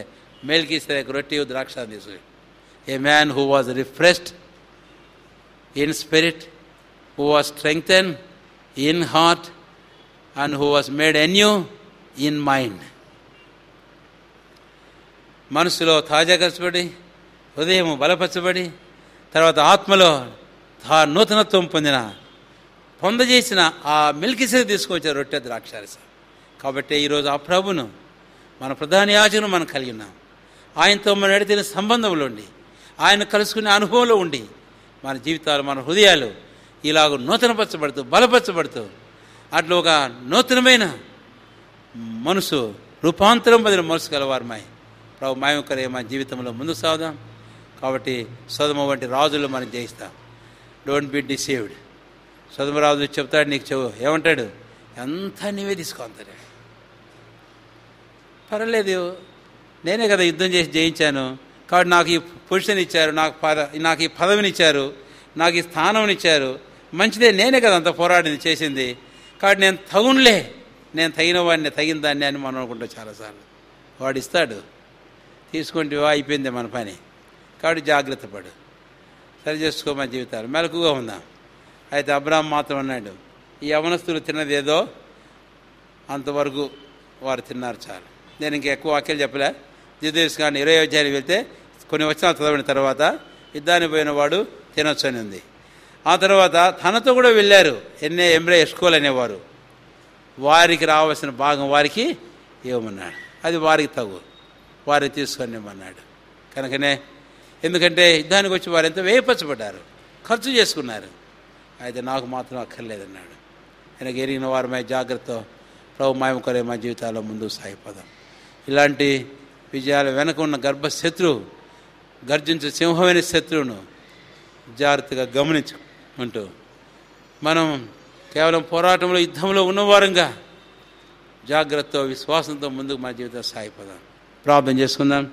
మెల్కీసెదెకు రొట్టెయు ద్రాక్షారసం తీసుకుని. A man who was refreshed in spirit, who was strengthened in heart, and who was made anew in mind. మనసులో తాజాపరచబడి, హృదయం బలపరచబడి, తర్వాత ఆత్మలో నూతనత్వం పొందజేసిన ఆ మెల్కీసెదెకు తీసుకొచ్చారు రొట్టె ద్రాక్షారసం. కాబట్టి ఈరోజు ఆ ప్రభును మన ప్రధాన యాజకును మనం కలిగి ఉన్నాం. ఆయనతో మనం నడిచిన సంబంధంలో ఉండి, ఆయన కలుసుకునే అనుభవంలో ఉండి, మన జీవితాలు, మన హృదయాలు ఇలాగ నూతనపరచబడుతూ, బలపరచబడుతూ, అట్లా ఒక నూతనమైన మనసు, రూపాంతరం పొందిన మనసు కలవారమై ప్రభు మహిమకరే మన జీవితంలో ముందుకు సాగుదాం. కాబట్టి సొదొమ వంటి రాజులు మనం జయిస్తాం. Don't be deceived. సొదొమ రాజు చెప్తాడు, నీకు ఏమంటాడు? ఎంత నీవే తీసుకో అంటారే. పర్వాలేదు, నేనే కదా యుద్ధం చేసి జయించాను, కాబట్టి నాకు ఈ పొజిషన్ ఇచ్చారు, నాకు ఈ పదవిని ఇచ్చారు, నాకు ఈ స్థానం ఇచ్చారు, మంచిదే, నేనే కదా అంత పోరాడింది చేసింది, కాబట్టి నేను తగునులే, నేను తగిన వాడిని, తగిన దాన్ని అని మనం అనుకుంటాం చాలాసార్లు. వాడు ఇస్తాడు, తీసుకుంటే అయిపోయింది మన పని. కాబట్టి జాగ్రత్త పడు, సరి చేసుకో మన జీవితాలు, మెలకుగా ఉందాం. అయితే అబ్రహాం మాత్రం అన్నాడు, ఈ యవనస్తులు తిన్నది ఏదో అంతవరకు వారు తిన్నారు చాలు. నేను ఇంకా ఎక్కువ వాక్యాలు చెప్పలే. ద్వితీయోపదేశ కాండం 20వ అధ్యాయానికి వెళ్తే కొన్ని వచనాలు చదవని తర్వాత యుద్ధానికి పోయిన వాడు తినొచ్చు అని ఉంది. ఆ తర్వాత తనతో కూడా వెళ్ళారు ఎంబ్రే ఎస్కోల్ అనేవారు. వారికి రావాల్సిన భాగం వారికి ఇవ్వమన్నాడు. అది వారికి తగు, వారికి తీసుకొని ఇవ్వమన్నాడు. కనుకనే ఎందుకంటే యుద్ధానికి వచ్చి వారు ఎంతో వేయపరచబడ్డారు, ఖర్చు చేసుకున్నారు. అయితే నాకు మాత్రం అక్కర్లేదన్నాడు. ఆయనకు ఎరిగిన వారమై జాగ్రత్త ప్రభు మహిమ కొరే మా జీవితాల్లో ముందుకు సాగిపోదాం. ఇలాంటి విజయాల వెనక ఉన్న గర్భశత్రువు, గర్జించే సింహమైన శత్రువును జాగ్రత్తగా గమనించుకుంటూ మనం కేవలం పోరాటంలో, యుద్ధంలో ఉన్నవారంగా జాగ్రత్త, విశ్వాసంతో ముందుకు మా జీవితం సాగిపోదాం. ప్రార్థన చేసుకుందాం.